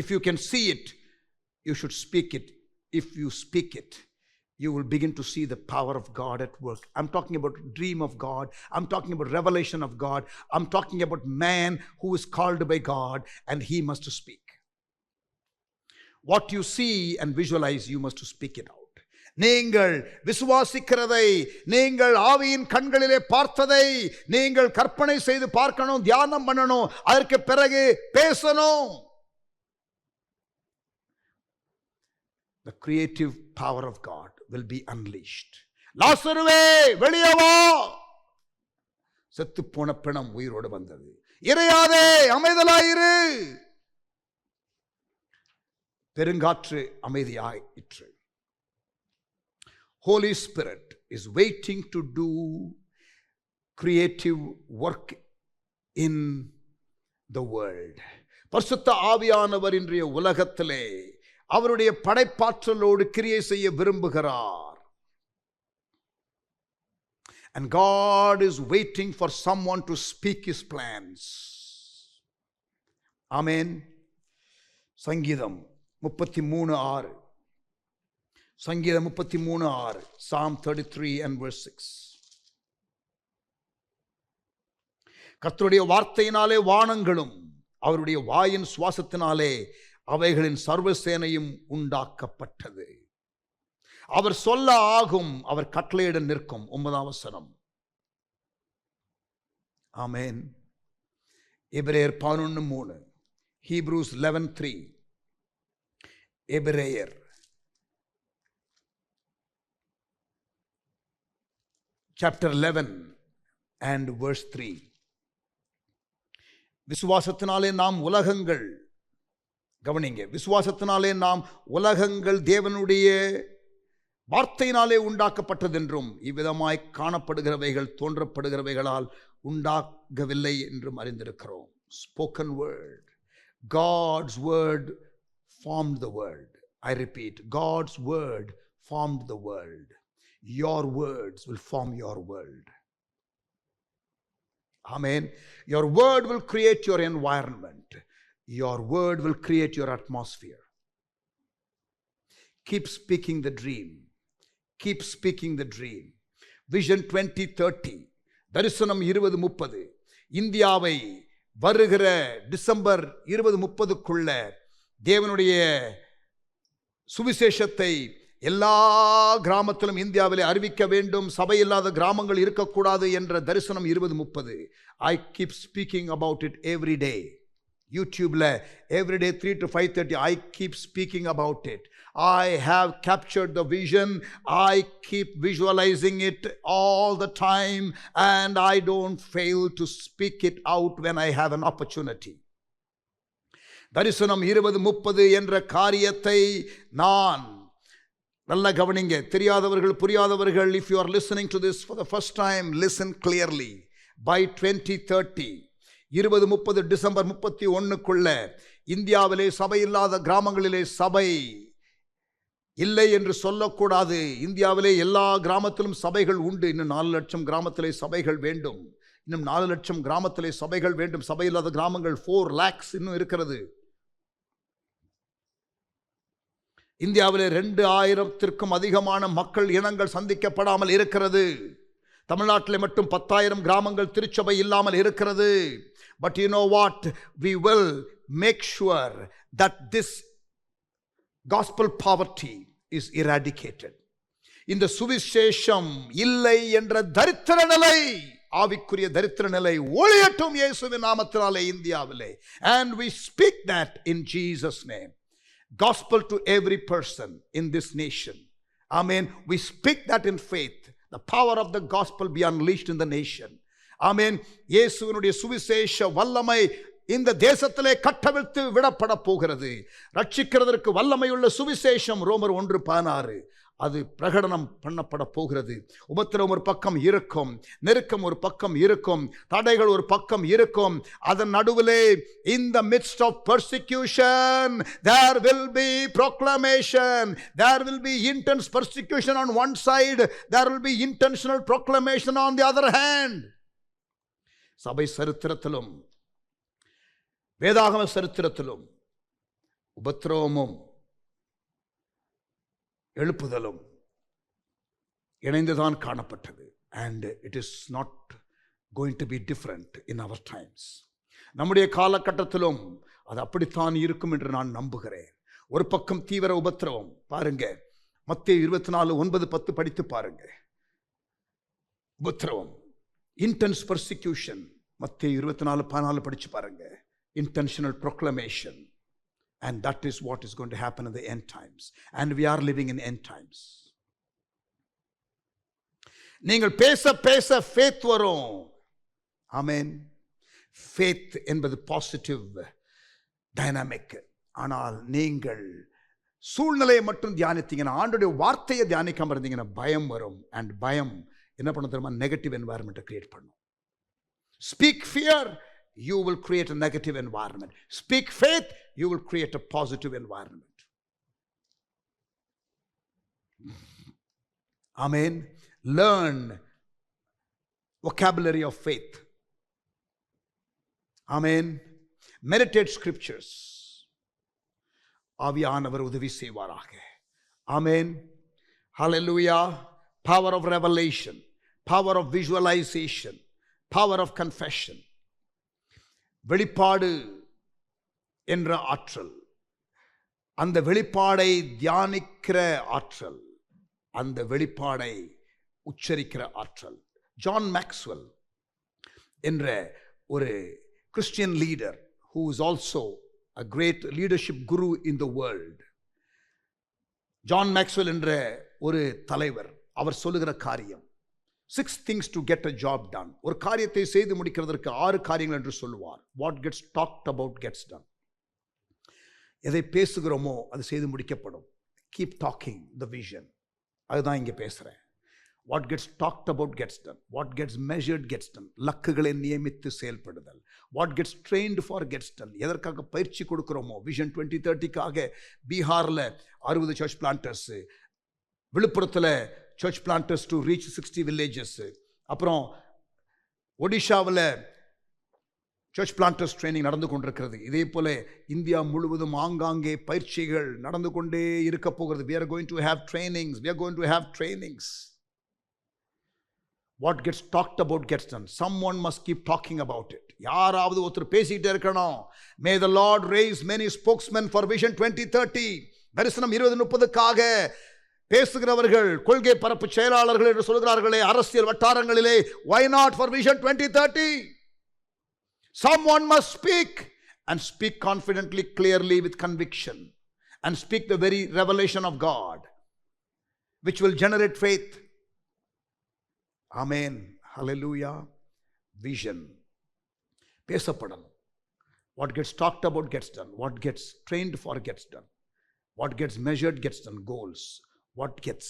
D: If you can see it, you should speak it. If you speak it, you will begin to see the power of God at work. I'm talking about dream of God. I'm talking about revelation of God. I'm talking about man who is called by God and he must speak. What you see and visualize, you must speak it out. நீங்கள் விசுவாசிக்கிறதை, நீங்கள் ஆவியின் கண்களிலே பார்த்ததை நீங்கள் கற்பனை செய்து பார்க்கணும், தியானம் பண்ணணும், அதற்கு பிறகு பேசணும். The creative power of God will be unleashed. லாசருவே வெளியே வா. செத்து போன பிணம் உயிரோடு வந்தது. இறையாதே, அமைதலாயிரு. பெருங்காற்று அமைதியாயிற்று. Holy Spirit is waiting to do creative work in the world. பரிசுத்த ஆவியானவர் இன்றைய உலகத்திலே அவருடைய படைப்பாற்றலோடு கிரியை செய்ய விரும்புகிறார். And God is waiting for someone to speak his plans. Amen. சங்கீதம் 33:6. சங்கீதம் 33:6. Psalm 33 and verse 6. கர்த்தருடைய வார்த்தையினாலே வானங்களும் அவருடைய வாயின் சுவாசத்தினாலே அவைகளின் சர்வசேனையும் உண்டாக்கப்பட்டது. அவர் சொல்ல ஆகும், அவர் கட்டளையிட நிற்கும். 9ஆம் வசனம். ஆமென். எபிரேயர் 11:3. Hebrews 11:3. எபிரேயர் chapter 11 and verse 3. விசுவாசத்தினாலே நாம் உலகங்கள், கவனிங்க, விசுவாசத்தினாலே நாம் உலகங்கள் தேவனுடைய வார்த்தையினாலே உண்டாக்கப்பட்டதென்றும் இவ்விதமாய் காணப்படுகிறவைகள் தோன்றப்படுகிறவைகளால் உண்டாகவில்லை என்றும் அறிந்திருக்கிறோம். Spoken word. God's word formed the world. I repeat, God's word formed the world. Your words will form your world. Amen. Your word will create your environment. Your word will create your atmosphere. Keep speaking the dream. Keep speaking the dream. Vision 2030. தரிசனம் 2030. இந்தியாவை வருகிற December 2030க்குள்ள தேவனுடைய சுவிசேஷத்தை எல்லா கிராமத்திலும் இந்தியாவிலே அறிவிக்க வேண்டும். சபை இல்லாத கிராமங்கள் இருக்கக்கூடாது என்ற தரிசனம் 2030. I keep speaking about it every day. YouTubeல every day 3 to 5:30 I keep speaking about it. I have captured the vision. I keep visualizing it all the time and I don't fail to speak it out when I have an opportunity. தரிசனம் 2030 என்ற காரியத்தை நான் நல்ல கவனிங்க. தெரியாதவர்கள், புரியாதவர்கள், if you are listening to this for the first time, listen clearly. By 2030, 2030 December 31க்குள்ள இந்தியாவிலே சபை இல்லாத கிராமங்களிலே சபை இல்லை என்று சொல்லக்கூடாது. இந்தியாவிலே எல்லா கிராமத்திலும் சபைகள் உண்டு. இன்னும் 4 லட்சம் கிராமத்திலே சபைகள் வேண்டும். இன்னும் 4 லட்சம் கிராமத்திலே சபைகள் வேண்டும். சபை இல்லாத கிராமங்கள் 4 lakhs இன்னும் இருக்கிறது. இந்தியாவிலே 2000த்திற்கும் அதிகமான மக்கள் இனங்கள் சந்திக்கப்படாமல் இருக்கிறது. தமிழ்நாட்டில் மட்டும் 10,000 கிராமங்கள் திருச்சபை இல்லாமல் இருக்கிறது. But you know what, we will make sure that this gospel poverty is eradicated. இந்த சுவிசேஷம் இல்லை என்ற தரித்திர நிலை, ஆவிக்குரிய தரித்திர நிலை ஒழியட்டும் இயேசுவின் நாமத்தினாலே இந்தியாவிலே. And we speak that in Jesus' name. Gospel to every person in this nation. Amen. We speak that in faith. The power of the gospel be unleashed in the nation. Amen. இயேசுவினுடைய சுவிசேஷ வல்லமை இந்த தேசத்திலே கட்டவிழ்த்து விடப்பட போகிறது. ரட்சிக்கிறதற்கு வல்லமையுள்ள சுவிசேஷம் ரோமர் 1:16 அது பிரகடனம் பண்ணப்பட போகிறது. உபத்திரவம் ஒரு பக்கம் இருக்கும், நெருக்கம் ஒரு பக்கம் இருக்கும், தடைகள் ஒரு பக்கம் இருக்கும். அதன் நடுவிலே in the midst of persecution there will be proclamation. There will be intense persecution on one side, there will be intentional proclamation on the other hand. சபை சரித்திரத்திலும் வேதாகம சரித்திரத்திலும் உபத்திரவமும் எழுப்புதலும் இணைந்துதான் காணப்பட்டது. and it is not going to be different in our times. நம்முடைய காலகட்டத்திலும் அது அப்படித்தான் இருக்கும் என்று நான் நம்புகிறேன். ஒரு பக்கம் தீவிர உபத்திரவம் பாருங்க, மத்தேயு 24:9-10 படித்து பாருங்க. உபத்திரவம், intense persecution, மத்தேயு 24:14 படிச்சு பாருங்க. Intentional proclamation. And that is what is going to happen in the end times. And we are living in end times. நீங்கள் பேச பேச faith வரும். Amen. Faith என்பது பாசிட்டிவ் டைனாமிக். ஆனால் நீங்கள் சூழ்நிலையை மட்டும் தியானித்தீங்கன்னா, ஆண்டோடைய வார்த்தையை தியானிக்காம இருந்தீங்கன்னா பயம் வரும். அண்ட் பயம் என்ன பண்ண தெரியுமா? நெகட்டிவ் என்வாயர்மெண்ட்டை கிரியேட் பண்ணும். Speak fear, you will create a negative environment. Speak faith, you will create a positive environment. Amen. Learn vocabulary of faith. Amen. Meditate scriptures. ஆவியானவர் உதவி செய்வாராக. Amen. Hallelujah. Power of revelation, power of visualization, power of confession. வெளிப்பாடு என்ற ஆற்றல், அந்த வெளிப்பாடை தியானிக்கிற ஆற்றல், அந்த வெளிப்பாடை உச்சரிக்கிற ஆற்றல். ஜான் மேக்ஸ்வெல் என்ற ஒரு Christian leader who is also a great leadership guru in the world. John Maxwell என்ற ஒரு தலைவர், அவர் சொல்லுகிற காரியம் 6 things to get a job done. ஒரு காரியத்தை செய்து முடிக்கிறதற்கு 6 காரியங்கள் என்று சொல்லுவார். What gets talked about gets done. எதை பேசுகிறோமோ அது செய்து முடிக்கப்படும். Keep talking the vision. அதுதான் இங்கே பேசுகிறேன். What gets talked about gets done. What gets measured gets done. லக்குகளை நியமித்து செயல்படுதல். What gets trained for gets done. எதற்காக பயிற்சி கொடுக்கிறோமோ, விஷன் 2030க்காக பீகாரில் 60 சர்ச் பிளான்டர்ஸ், விழுப்புரத்தில் church planters to reach 60 villages, அப்புறம் ஒடிஷாவில் சர்ச் பிளான்டர்ஸ் ட்ரைனிங் நடந்து கொண்டிருக்கிறது. இதே போல இந்தியா முழுவதும் ஆங்காங்கே பயிற்சிகள் நடந்து கொண்டே இருக்க போகிறது. we are going to have trainings. we are going to have trainings. What gets talked about gets done. Someone must keep talking about it. யாராவது ஒருத்தர் பேசிக்கிட்டே இருக்கணும். May the Lord raise many spokesmen for Vision 2030. தரிசனம் 2030க்காக பேசுகிறவர்கள், கொள்கை பரப்பு செயலாளர்கள் என்று சொல்கிறார்களே அரசியல் வட்டாரங்களிலே, why not for Vision 2030? Someone must speak, and speak confidently, clearly, with conviction, and speak the very revelation of God, which will generate faith. Amen. Hallelujah. Vision பேசப்படணும். What gets talked about gets done. What gets trained for gets done. What gets measured gets done. Goals. What gets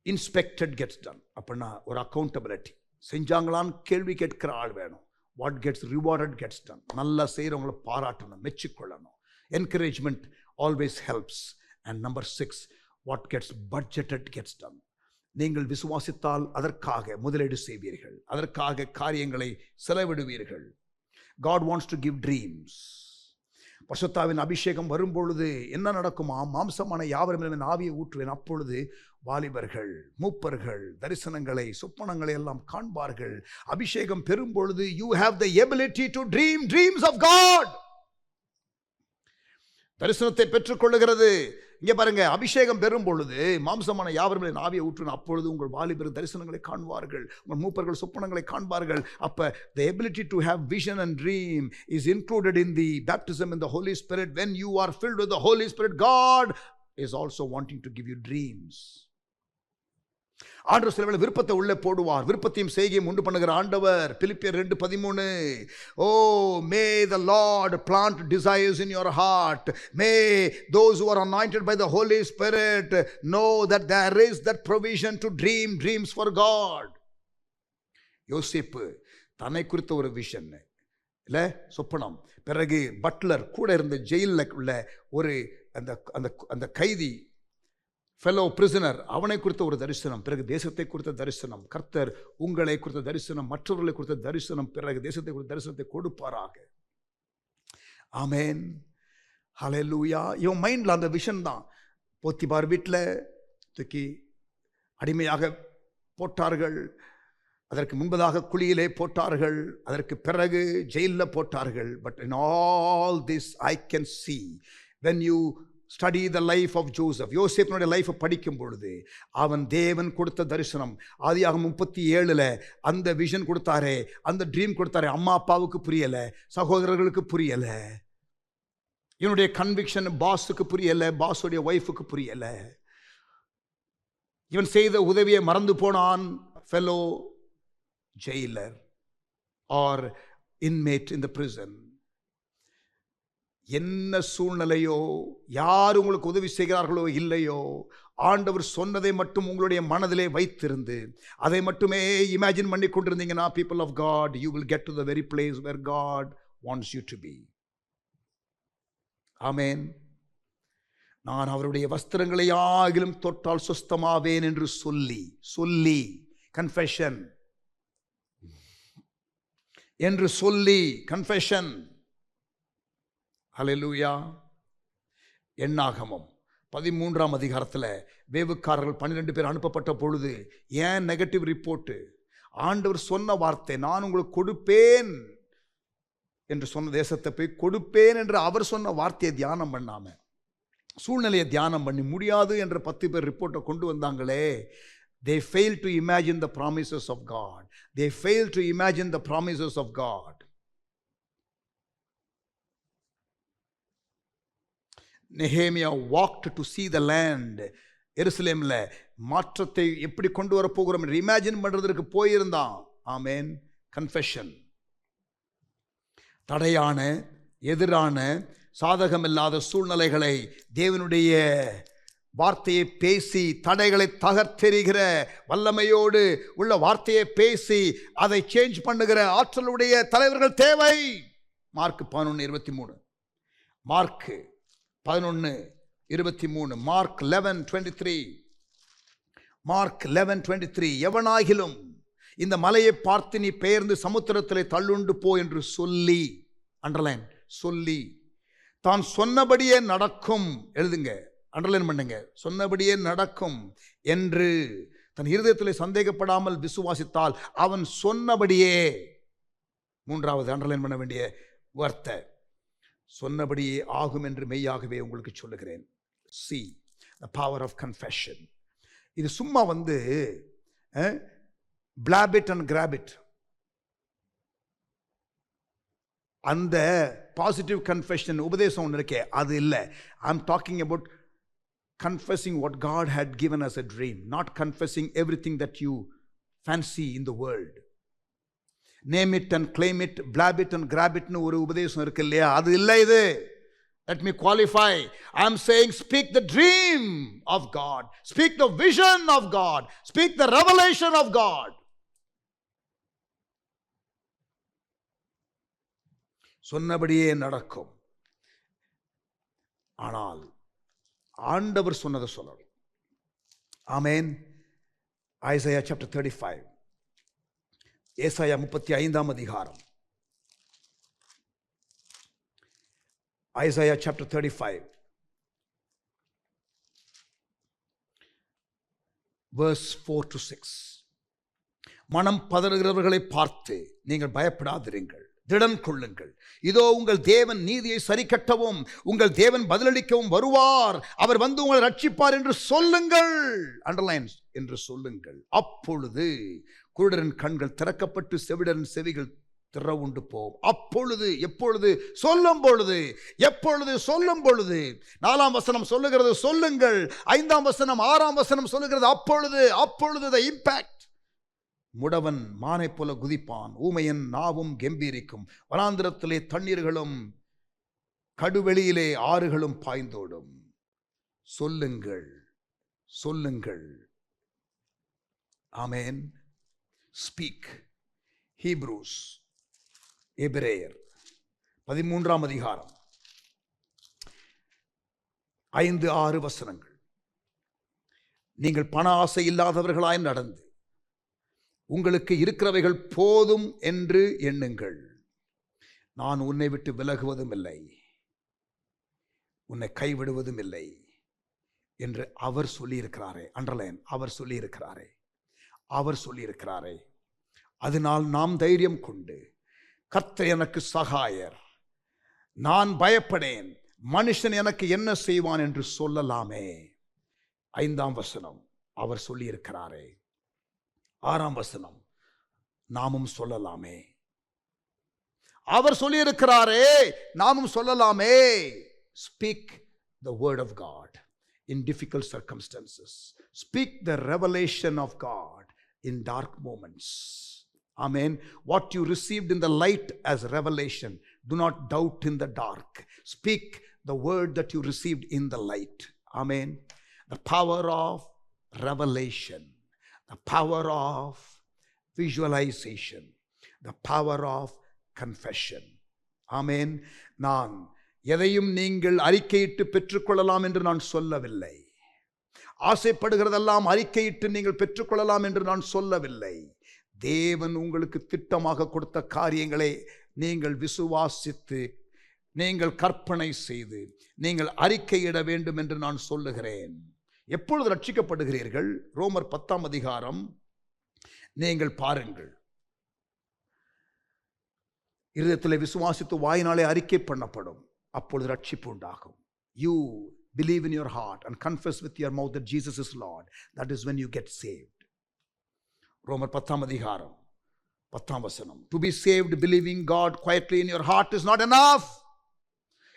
D: inspected gets done. அப்படின்னா ஒரு accountability. செஞ்சாங்களான்னு கேள்வி கேட்கிற ஆள் வேணும். What gets rewarded gets done. நல்லா செய்கிறவங்களை பாராட்டணும், மெச்சிக்கொள்ளணும். Encouragement always helps. And number 6, what gets budgeted gets done. நீங்கள் விசுவாசித்தால் அதற்காக முதலீடு செய்வீர்கள், அதற்காக காரியங்களை செலவிடுவீர்கள். God wants to give dreams. பரிசுத்தாவின் அபிஷேகம் வரும்பொழுது என்ன நடக்குமா? மாம்சமான யாவரும் மேல் ஆவியை ஊற்றுவேன். அப்பொழுது வாலிபர்கள், மூப்பர்கள் தரிசனங்களை, சொப்பனங்களை எல்லாம் காண்பார்கள். அபிஷேகம் பெறும் பொழுது you have the ability to dream dreams of God. தரிசனத்தை பெற்றுக்கொள்ளுகிறது. இங்க பாருங்க, அபிஷேகம் பெறும் பொழுது மாம்சமான யாவரும் மேல் ஆவியை ஊற்றுவேன். அப்பொழுது உங்கள் வாலிபர் தரிசனங்களை காண்பார்கள், உங்கள் மூப்பர்கள் சொப்பனங்களை காண்பார்கள். அப்ப the ability to have vision and dream is included in the baptism in the Holy Spirit. When you are filled with the Holy Spirit, God is also wanting to give you dreams. ஆண்டவர் சில வேளை விருப்பத்தை உள்ளே போடுவார். விருப்பத்தையும் செய்கையும் உண்டு பண்ணுகிற ஆண்டவர். பிலிப்பியர் 2:13. ஓ, may the Lord plant desires in your heart. May those who are anointed by the Holy Spirit know that there is that provision to dream dreams for God. யோசேப்பு தன்னை குறித்த ஒரு விஷன் இல்ல, சொப்பனம். பிறகு பட்லர் கூட இருந்த ஜெயிலில் உள்ள ஒரு அந்த கைதி, ஃபெலோ பிரிசனர், அவனை குறித்த ஒரு தரிசனம். பிறகு தேசத்தை குறித்த தரிசனம். கர்த்தர் உங்களை குறித்த தரிசனம், மற்றவர்களை குறித்த தரிசனம், பிறகு தேசத்தை குறித்த தரிசனத்தை கொடுப்பாராக. ஆமென், ஹல்லேலூயா. இவன் மைண்டில் அந்த விஷன் தான். போத்திபார் வீட்டில் தூக்கி அடிமையாக போட்டார்கள். அதற்கு முன்பதாக குழியிலே போட்டார்கள். அதற்கு பிறகு ஜெயிலில் போட்டார்கள். But in all this I can see when you study the life of Joseph, யோசேப்பினுடைய லைஃபை படிக்கும் பொழுது அவன் தேவன் கொடுத்த தரிசனம். ஆதியாகமம் 37 அந்த விஷன் கொடுத்தாரே, அந்த ட்ரீம் கொடுத்தாரே, அம்மா அப்பாவுக்கு புரியல, சகோதரர்களுக்கு புரியல. இவனுடைய கன்விக்ஷன் பாஸுக்கு புரியல, பாஸுடைய ஒய்ஃபுக்கு புரியல. இவன் செய்த உதவியை மறந்து போனான். Fellow jailer or inmate in the prison. என்ன சூழ்நிலையோ, யார் உங்களுக்கு உதவி செய்கிறார்களோ இல்லையோ, ஆண்டவர் சொன்னதை மட்டும் உங்களுடைய மனதிலே வைத்திருந்து அதை மட்டுமே இமேஜின் பண்ணி கொண்டிருந்தீங்கன்னா, people of God, you will get to the very place where God wants you to be. ஆமென். நான் அவருடைய வஸ்திரங்களை ஆகிலும் தொட்டால் சுஸ்தமாவேன் என்று சொல்லி கன்ஃபெஷன் என்று சொல்லி கன்ஃபெஷன். ஹல்லேலூயா. எண்ணாகமம் 13ஆம் அதிகாரத்தில் வேவுக்காரர்கள் 12 பேர் அனுப்பப்பட்ட பொழுது ஏன் நெகட்டிவ் ரிப்போர்ட்டு? ஆண்டவர் சொன்ன வார்த்தை, நான் உங்களுக்கு கொடுப்பேன் என்று சொன்ன தேசத்தை போய் கொடுப்பேன் என்று அவர் சொன்ன வார்த்தையை தியானம் பண்ணாம, சூழ்நிலையை தியானம் பண்ணி முடியாது என்ற 10 பேர் ரிப்போர்ட்டை கொண்டு வந்தாங்களே. They failed to imagine the promises of God. They failed to imagine the promises of God. Nehemiah walked to see the land. எருசலேம்ல மாற்றத்தை எப்படி கொண்டு வர போகிறோம் என்று இமேஜின் பண்றதற்கு போயிருந்தான். ஆமென். கன்ஃபெஷன். தடையான, எதிரான, சாதகமில்லாத சூழ்நிலைகளை தேவனுடைய வார்த்தையை பேசி தடைகளை தகர்த்தெறிகிற வல்லமையோடு உள்ள வார்த்தையை பேசி அதை சேஞ்ச் பண்ணுகிற ஆற்றலுடைய தலைவர்கள் தேவை. Mark 11:23, mark 11:23, mark 11:23, mark 11:23. எவனாகிலும் இந்த மலையை பார்த்து நீ பெயர்ந்து சமுத்திரத்திலே தள்ளுண்டு போ என்று சொல்லி, அண்டர்லைன், சொல்லி தான் சொன்னபடியே நடக்கும், எழுதுங்க, அண்டர்லைன் பண்ணுங்க, சொன்னபடியே நடக்கும் என்று தன் இருதயத்தில் சந்தேகப்படாமல் விசுவாசித்தால் அவன் சொன்னபடியே, மூன்றாவது அண்டர்லைன் பண்ண வேண்டிய வார்த்தை, சொன்னபடியே ஆகும் என்று மெய்யாகவே உங்களுக்கு சொல்லுகிறேன். See the power of confession. இது சும்மா blab it and grab it. அந்த பாசிட்டிவ் கன்ஃபெஷன் உபதேசம் ஒன்று இருக்கே, அது இல்லை. I am talking about confessing what God had given us a dream, not confessing everything that you fancy in the world. Name it and claim it, blab it and grab it னு ஒரு உபதேசம் இருக்கு இல்லையா, அது இல்லை இது. Let me qualify. I am saying speak the dream of God, speak the vision of God, speak the revelation of God. சொன்னபடியே நடக்கும். ஆனால் ஆண்டவர் சொன்னதை சொல்லணும். ஆமென். ஐசாயா chapter 35, ஏசாயா 35ஆம் அதிகாரம் Isaiah chapter 35, verse 4 to 6. மனம் பதறுகிறவர்களை பார்த்து நீங்கள் பயப்படாதிருங்கள், திடன் கொள்ளுங்கள். இதோ உங்கள் தேவன் நீதியை சரிக்கட்டவும் உங்கள் தேவன் பதிலளிக்கவும் வருவார். அவர் வந்து உங்களை ரட்சிப்பார் என்று சொல்லுங்கள். அண்டர்லைன்ஸ், என்று சொல்லுங்கள். அப்பொழுது குருடரின் கண்கள் திறக்கப்பட்டு செவிடரின் செவிகள் திறவுண்டு போகும். அப்பொழுது, எப்பொழுது? சொல்லும் பொழுது. எப்பொழுது? சொல்லும் பொழுது. 4ஆம் வசனம் சொல்லுகிறது சொல்லுங்கள். 5ஆம் வசனம் 6ஆம் வசனம் சொல்லுகிறது அப்பொழுது. அப்பொழுது the impact. முடவன் மானை போல குதிப்பான், ஊமையன் நாவும் கெம்பீரிக்கும், வனாந்திரத்திலே தண்ணீர்களும் கடுவெளியிலே ஆறுகளும் பாய்ந்தோடும். சொல்லுங்கள், சொல்லுங்கள். ஆமென். ஸ்பீக். ஹீப்ரூஸ், எபிரேயர் 13ஆம் அதிகாரம் 5-6 வசனங்கள். நீங்கள் பண ஆசை இல்லாதவர்களாய் நடந்து உங்களுக்கு இருக்கிறவைகள் போதும் என்று எண்ணுங்கள். நான் உன்னை விட்டு விலகுவதும் இல்லை, உன்னை கைவிடுவதும் இல்லை என்று அவர் சொல்லியிருக்கிறாரே. அண்டர்லைன், அவர் சொல்லியிருக்கிறாரே, அவர் சொல்லியிருக்கிறாரே. அதனால் நாம் தைரியம் கொண்டு, கர்த்தர் எனக்கு சகாயர், நான் பயப்படேன், மனுஷன் எனக்கு என்ன செய்வான் என்று சொல்லலாமே. 5ஆம் வசனம் அவர் சொல்லியிருக்கிறாரே. 6ஆம் வசனம் நாமும் சொல்லலாமே. அவர் சொல்லியிருக்கிறாரே, நாமும் சொல்லலாமே. Speak the word of God in difficult circumstances. Speak the revelation of God in dark moments. Amen. What you received in the light as revelation, do not doubt in the dark. Speak the word that you received in the light. Amen. The power of revelation, the power of visualization, the power of confession. Amen. நான் எதையும் நீங்கள் அறிக்கையிட்டு பெற்றுக்கொள்ளலாம் என்று நான் சொல்லவில்லை. ஆசைப்படுகிறதெல்லாம் அறிக்கையிட்டு நீங்கள் பெற்றுக்கொள்ளலாம் என்று நான் சொல்லவில்லை. தேவன் உங்களுக்கு திட்டமாக கொடுத்த காரியங்களை நீங்கள் விசுவாசித்து, நீங்கள் கற்பனை செய்து, நீங்கள் அறிக்கையிட வேண்டும் என்று நான் சொல்லுகிறேன். எப்பொழுது ரட்சிக்கப்படுகிறீர்கள்? ரோமர் 10ஆம் அதிகாரம் நீங்கள் பாருங்கள். இருதயத்தில் விசுவாசித்து வாயினாலே அறிக்கை பண்ணப்படும், அப்பொழுது ரட்சிப்பு உண்டாகும். You believe in your heart and confess with your mouth that Jesus is Lord. That is when you get saved. ரோமர் 10ஆம் அதிகாரம் 10ஆம் வசனம். To be saved believing God quietly in your heart is not enough.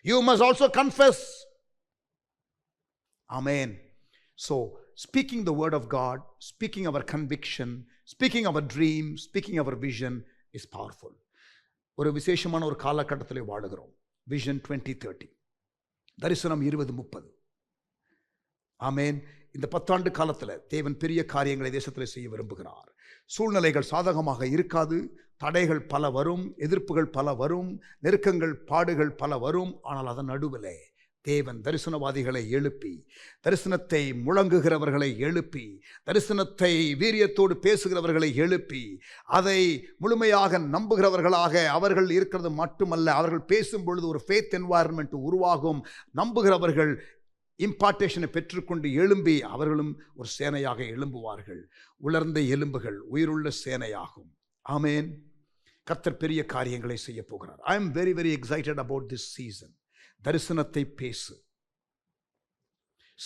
D: You must also confess. Amen. So, speaking the word of God, speaking our conviction, speaking our dream, speaking our vision is powerful. ஒரு விசேஷமான ஒரு காலகட்டத்தில் வாழுகிறோம். Vision 2030, தரிசனம் 2030. ஆமேன். இந்த 10 ஆண்டு காலத்தில் தேவன் பெரிய காரியங்களை தேசத்தில் செய்ய விரும்புகிறார். சூழ்நிலைகள் சாதகமாக இருக்காது, தடைகள் பல வரும், எதிர்ப்புகள் பல வரும், நெருக்கங்கள் பாடுகள் பல வரும். ஆனால் அதன் நடுவில் தேவன் தரிசனவாதிகளை எழுப்பி, தரிசனத்தை முழங்குகிறவர்களை எழுப்பி, தரிசனத்தை வீரியத்தோடு பேசுகிறவர்களை எழுப்பி, அதை முழுமையாக நம்புகிறவர்களாக அவர்கள் இருக்கிறது மட்டுமல்ல, அவர்கள் பேசும் பொழுது ஒரு ஃபேத் என்வாயர்மெண்ட் உருவாகும். நம்புகிறவர்கள் இம்பார்ட்டேஷனை பெற்றுக்கொண்டு எழும்பி அவர்களும் ஒரு சேனையாக எழும்புவார்கள். உலர்ந்த எலும்புகள் உயிருள்ள சேனையாகும். ஆமேன். கர்த்தர் பெரிய காரியங்களை செய்ய போகிறார். I am very very excited about this season. தரிசனத்தை பேசு.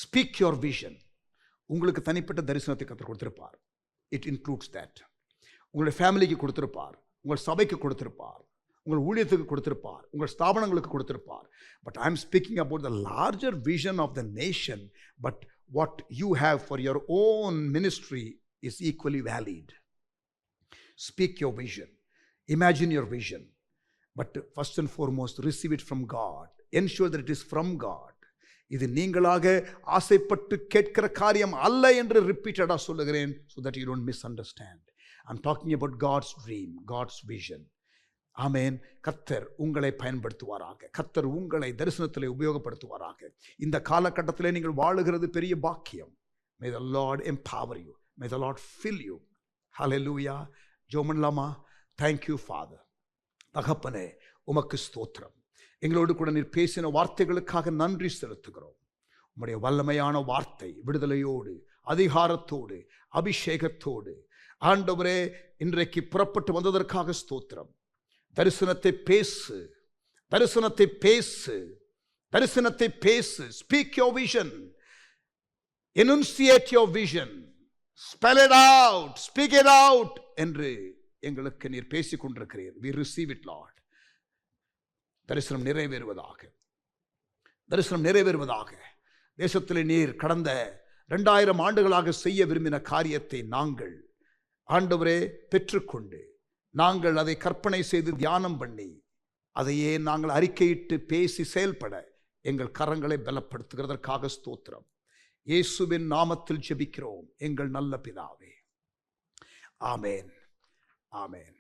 D: Speak your vision. உங்களுக்கு தனிப்பட்ட தரிசனத்தை கர்த்தர் கொடுத்திருப்பார். It includes that. உங்களுடைய ஃபேமிலிக்கு கொடுத்திருப்பார், உங்கள் சபைக்கு கொடுத்திருப்பார், உங்கள் ஊழியத்துக்கு கொடுத்திருப்பார், உங்கள் ஸ்தாபனங்களுக்கு கொடுத்திருப்பார். But I am speaking about the larger vision of the nation. But what you have for your own ministry is equally valid. Speak your vision. Imagine your vision. But first and foremost, receive it from God. Ensure that it is from God. இது நீங்களாக ஆசைப்பட்டு கேட்கிற காரியம் அல்ல என்று ரிப்பீட்டடாக சொல்லுகிறேன், so that you don't misunderstand. I'm talking about God's dream, God's vision. ஆமேன். கர்த்தர் உங்களை பயன்படுத்துவாராக. கர்த்தர் உங்களை தரிசனத்திலே உபயோகப்படுத்துவாராக. இந்த காலகட்டத்திலே நீங்கள் வாழுகிறது பெரிய பாக்கியம். May the Lord empower you. May the Lord fill you. Hallelujah. ஜோமன்லாமா. Thank you, Father. தகப்பனே, உமக்கு ஸ்தோத்திரம். எங்களோடு கூட நீர் பேசின வார்த்தைகளுக்காக நன்றி செலுத்துகிறோம். உம்முடைய வல்லமையான வார்த்தை விடுதலையோடு, அதிகாரத்தோடு, அபிஷேகத்தோடு ஆண்டவரே இன்றைக்கு புறப்பட்டு வந்ததற்காக ஸ்தோத்திரம். தரிசனத்தை பேசு, தரிசனத்தை பேசு, தரிசனத்தை பேசு. Speak your vision, enunciate your vision, spell it out, speak it out என்று எங்களுக்கு நீர் பேசிக் கொண்டிருக்கிறீர். we receive it Lord. தரிசனம் நிறைவேறுவதாக, தரிசனம் நிறைவேறுவதாக. தேசத்தில் நீர் கடந்த 2000 ஆண்டுகளாக செய்ய விரும்பின காரியத்தை நாங்கள் ஆண்டவரே பெற்றுக்கொண்டு, நாங்கள் அதை கற்பனை செய்து தியானம் பண்ணி, அதையே நாங்கள் அறிக்கையிட்டு பேசி செயல்பட எங்கள் கரங்களை பலப்படுத்துகிறதற்காக ஸ்தோத்திரம். இயேசுவின் நாமத்தில் ஜெபிக்கிறோம் எங்கள் நல்ல பிதாவே. ஆமென், ஆமென்.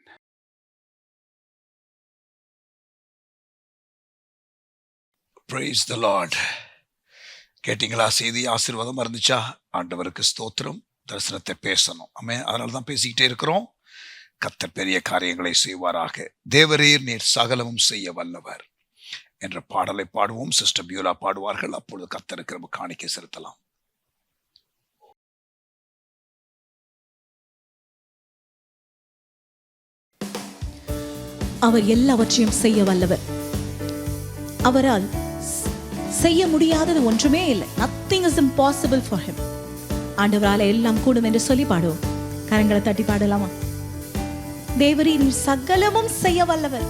A: Praise the Lord. கேட்டீங்களா? செய்தி ஆசீர்வாதமா இருந்துச்சா? ஆண்டவருக்கு ஸ்தோத்திரம். தரிசனத்தை பேசணும். ஆமென். அதனால தான் பேசிக்கிட்டே இருக்கிறோம். கர்த்தர் பெரிய காரியங்களை செய்வாராக. தேவரீர் நீர் சகலமும் செய்ய வல்லவர் என்ற பாடலை பாடுவோம். சிஸ்டர் பியூலா பாடுவார்கள். அப்பொழுது கர்த்தருக்கு நம்ம காணிக்கை செலுத்தலாம்.
E: அவர் எல்லாவற்றையும் செய்ய வல்லவர். அவரால் செய்ய முடியாதது ஒன்றுமே இல்லை. Nothing is impossible for him. ஆண்டவரால் எல்லாம் கூடும் என்று சொல்லி பாடுவோம். கரங்களை தட்டி பாடலாமா? தேவரே நீர் சகலமும் செய்ய வல்லவர்.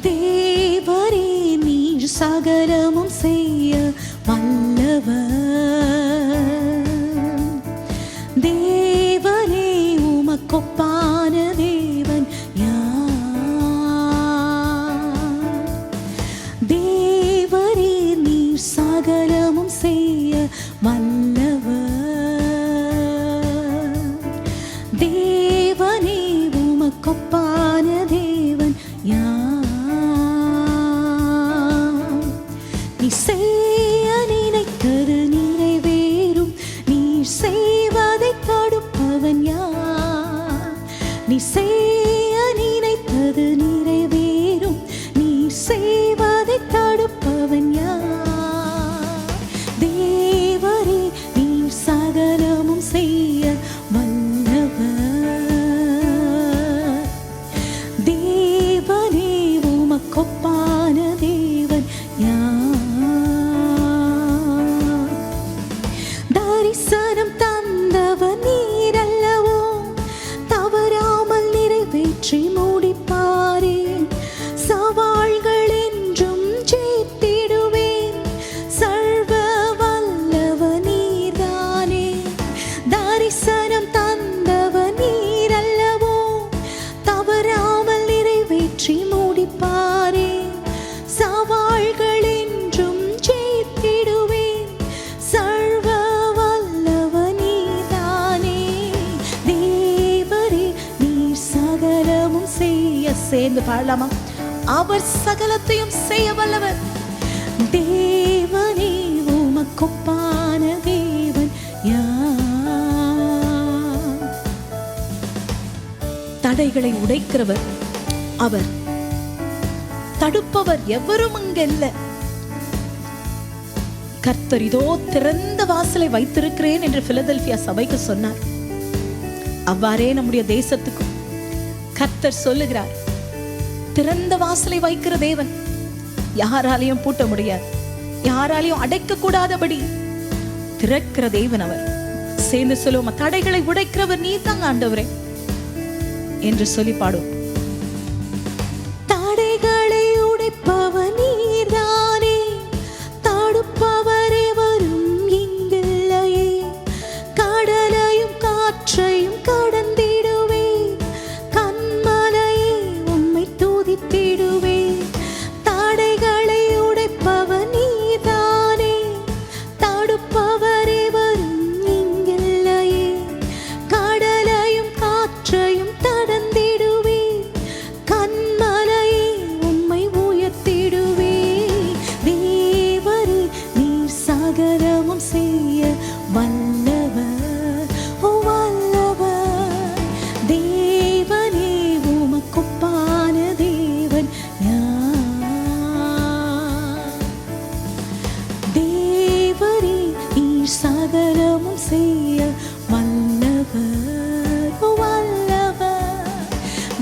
E: தேவரே நீர் சகலமும் செய்ய வல்லவர். தேவனே உமக்கொப்பான தேவன் யார்? தேவரே நீர் சகலமும் செய்ய வல்லவர். தேவனே உமக்கொப்பான தேவன் யார்? நீ செய்ய நினைத்தது நிறைவேறும். நீ செய்வதை தடுப்பவன் யார்? நீ செய்ய நினைத்தது நிறைவேறும். நீ செய்வதை தடுப்பவன் யார்? தேவரே நீ சகலமும் செய்ய வல்லவர். தேவனே உமக்கொப்பான தேவன் யார்? தரிசனம் தந்தவர் நீர் அல்லவோ, தவறாமல் நிறைவேற்றி முடிப்பாரே. சவால்கள் என்றும் ஜெயித்திடுவேன். சர்வ வல்லவர் நீர்தானே. தரிசனம் தந்தவர் நீர் அல்லவோ, தவறாமல் நிறைவேற்றி முடிப்பாரே. சவால்கள் என்றும் ஜெயித்திடுவேன். சர்வ வல்லவர் நீர்தானே. தேவரே நீர் சகலமும் செய்ய. சேர்ந்து பாடலாமா? அவர் சகலத்தையும் செய்ய வல்லவர். தேவனே உமக்கொப்பான தேவன் யார்? தடைகளை உடைக்கிறவர் அவர். தடுப்பவர் எவரும் அங்கல்ல. கர்த்தர் இதோ திறந்த வாசலை வைத்திருக்கிறேன் என்று பிலதெல்பியா சபைக்கு சொன்னார். அவ்வாறே நம்முடைய தேசத்துக்கும் கர்த்தர் சொல்லுகிறார். திறந்த வாசலை வைக்கிற தேவன். யாராலையும் பூட்ட முடியாது, யாராலையும் அடைக்க கூடாதபடி திறக்கிற தேவன் அவர். சேர்ந்து சொல்லுவோமா? தடைகளை உடைக்கிறவர் நீ தாங்க ஆண்டவரே என்று சொல்லி பாடும். தடைகளை உடைப்பவர் நீர்தானே. தடுப்பவரே வரும் இங்கில்லையே. கடலையும் காற்றையும் கடந்திடுவே. கண்மலையே உம்மை துதித்திடுவே. தடைகளை உடைப்பவர் நீர்தானே. தடுப்பவரே வரும் இங்கில்லையே. கடலையும் காற்றையும் கடந்திடுவே. சகலமும் செய்ய வல்லவர் வல்லவர்.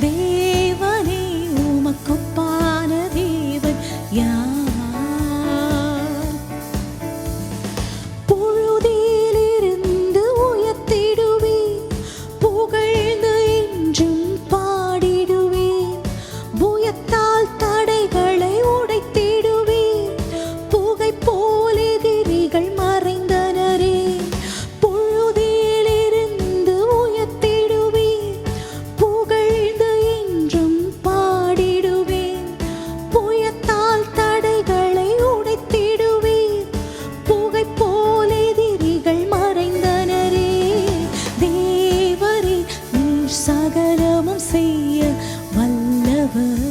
E: தேவனே உமக்கொப்பான தேவன் யார்? புழுதியிலிருந்து உயர்த்திடுவீர், புகழ்ந்து என்றும் பாடிடுவீர். புயத்தால் தடைகளை உடைத்திடுவீர், புகை போல் எதிரிகள் மறைந்தனரே. புழுதியிலிருந்து உயர்த்திடுவீர், புகழ்ந்து என்றும் பாடிடுவீர். புயத்தால் தடைகளை உடைத்திடுவீர், புகை போல் எதிரிகள் மறைந்தனரே. தேவரே நீர் சகலமும் செய்ய வல்லவர்.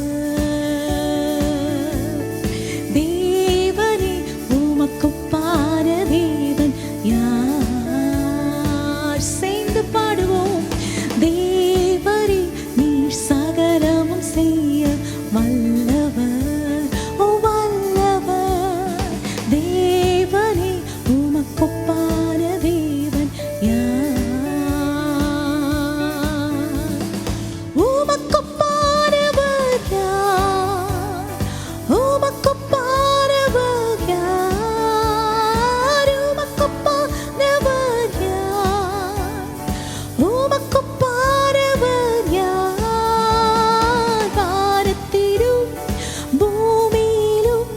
E: தேவனே உமக்கொப்பான தேவன் யார்? சேர்ந்து பாடுவோம். தேவரே நீர் சகலமும் செய்ய வல்லவர் வல்லவர். தேவனே உமக்கொப்பான தேவன் யார்? உமக்கொப்பானவர் யார்? உமக்கொப்பானவர் யார்? உமக்கொப்பானவர் யார்? உமக்கொப்பானவர் யார்? வானத்திலும் பூமியிலும்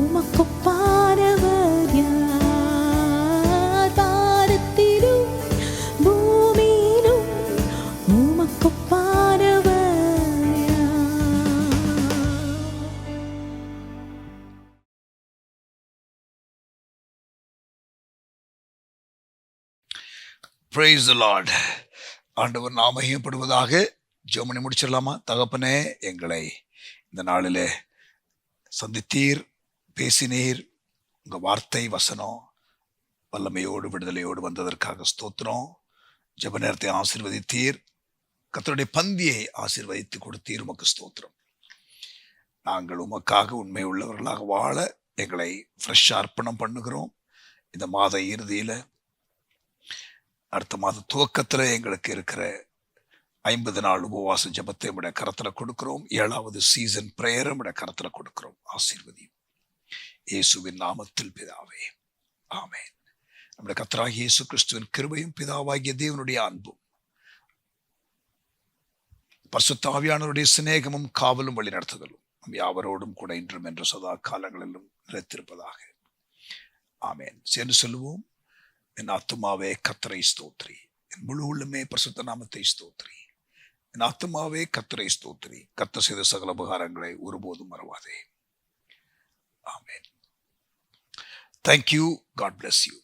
E: உமக்கொப்பானவர் யார்? வானத்திலும் பூமியிலும் உமக்கொப்பானவர் யார்?
A: Praise the Lord. ஆண்டவர் நாம மகிமைப்படுவதாக. ஜெபம் பண்ணி முடிச்சிடலாமா? தகப்பனே, எங்களை இந்த நாளிலே சந்தித்தீர், பேசினீர். உங்க வார்த்தை வசனம் வல்லமையோடு விடுதலையோடு வந்ததற்காக ஸ்தோத்திரம். ஜெப நேரத்தை ஆசீர்வதித்தீர், கர்த்தருடைய பந்தியை ஆசீர்வதித்து கொடுத்தீர். உமக்கு ஸ்தோத்திரம். நாங்கள் உமக்காக உண்மை உள்ளவர்களாக வாழ எங்களை ஃப்ரெஷ்ஷாக அர்ப்பணம் பண்ணுகிறோம். இந்த மாத இறுதியில், அடுத்த மாத துவக்கத்தில் எங்களுக்கு இருக்கிற 50 நாள் உபவாச ஜெபத்தை விட கரத்தில் கொடுக்கிறோம். 7வது சீசன் பிரேயரை விட கரத்தில் கொடுக்கிறோம். ஆசீர்வதியும் இயேசுவின் நாமத்தில் பிதாவே, ஆமென். நம்முடைய கர்த்தராகிய இயேசு கிறிஸ்துவின் கிருபையும் பிதாவாகிய தேவனுடைய அன்பும் பரிசுத்த ஆவியானவருடைய சிநேகமும் காவலும் வழி நடத்துதலும் நம் யாவரோடும் கூட இன்றும் என்ற சதா காலங்களிலும் நிலைத்திருப்பதாக. ஆமென். சேர்ந்து சொல்லுவோம். என் ஆத்துமாவே கர்த்தரை ஸ்தோத்திரி, என் முழு உள்ளமே பரிசுத்த நாமத்தை ஸ்தோத்திரி. என் ஆத்துமாவே கர்த்தரை ஸ்தோத்திரி, கர்த்தர் செய்த சகல உபகாரங்களை ஒருபோதும் மறவாதே. ஆமென். Thank you. God bless you.